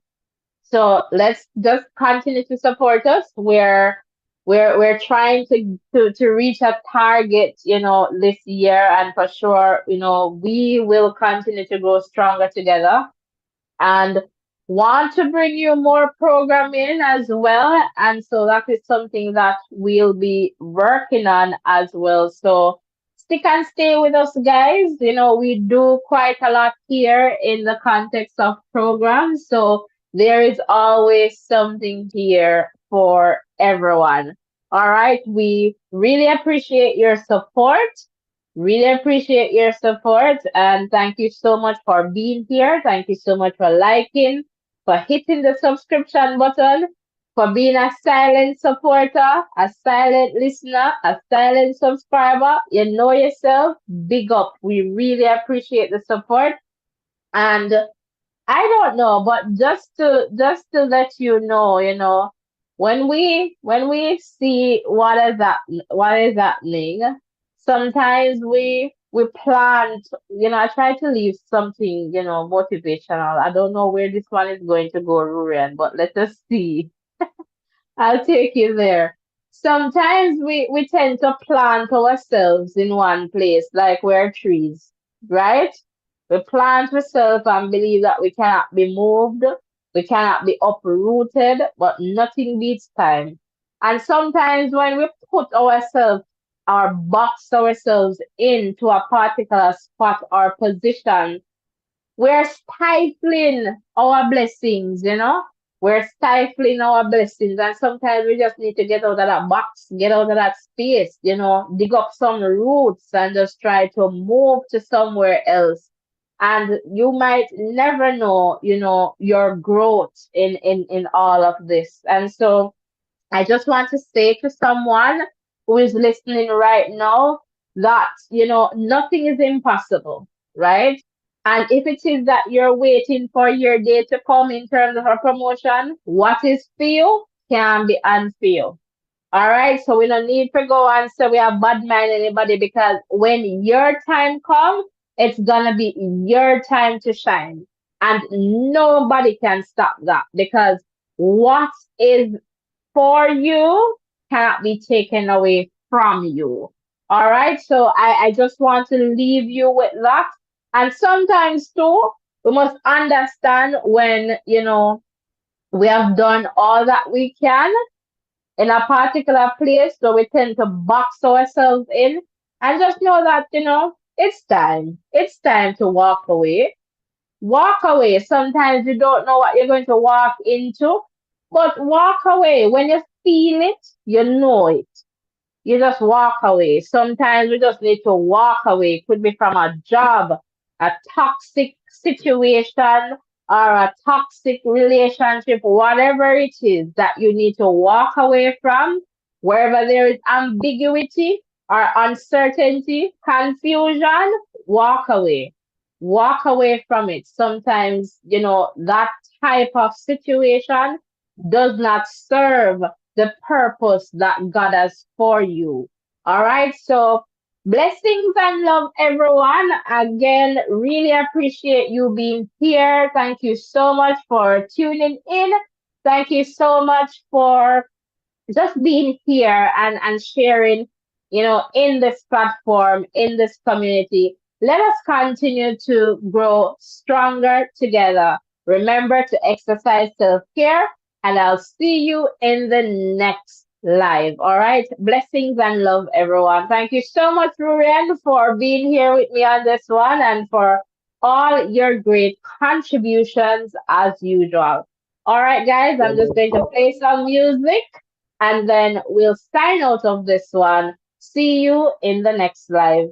So let's just continue to support us. We're we're trying to reach a target, this year, and for sure, we will continue to grow stronger together, and want to bring you more programming as well. And so that is something that we'll be working on as well. So stick and stay with us, guys. We do quite a lot here in the context of programs. So there is always something here for everyone. All right. We really appreciate your support. Really appreciate your support, and thank you so much for being here. Thank you so much for liking, for hitting the subscription button, for being a silent supporter, a silent listener, a silent subscriber. You know yourself. Big up. We really appreciate the support. And I don't know, but just to let you know, when we see what is happening, sometimes we plant, I try to leave something, motivational. I don't know where this one is going to go, Ruran, but let us see. I'll take you there. Sometimes we tend to plant ourselves in one place, like we're trees, right? We plant ourselves and believe that we cannot be moved, we cannot be uprooted, but nothing beats time. And sometimes when we put ourselves or box ourselves into a particular spot or position, we're stifling our blessings. We're stifling our blessings. And sometimes we just need to get out of that box, get out of that space, dig up some roots and just try to move to somewhere else. And you might never know, your growth in all of this. And so I just want to say to someone who is listening right now that, nothing is impossible, right? And if it is that you're waiting for your day to come in terms of a promotion, what is for you can be unfor you. All right. So we don't need to go and say we have bad mind anybody, because when your time comes, it's gonna be your time to shine. And nobody can stop that, because what is for you cannot be taken away from you. All right. So I just want to leave you with that. And sometimes too, we must understand when, we have done all that we can in a particular place, so we tend to box ourselves in, and just know that, it's time. It's time to walk away. Walk away. Sometimes you don't know what you're going to walk into, but walk away. When you feel it, you know it. You just walk away. Sometimes we just need to walk away. It could be from a job, a toxic situation, or a toxic relationship, whatever it is that you need to walk away from, wherever there is ambiguity or uncertainty, confusion, walk away. Walk away from it. Sometimes, that type of situation does not serve the purpose that God has for you. All right. So blessings and love, everyone. Again, really appreciate you being here. Thank you so much for tuning in. Thank you so much for just being here and sharing, in this platform, in this community. Let us continue to grow stronger together. Remember to exercise self-care, and I'll see you in the next live. All right. Blessings and love, everyone. Thank you so much, Ruan, for being here with me on this one, and for all your great contributions as usual. All right, guys, I'm just going to play some music, and then we'll sign out of this one. See you in the next live.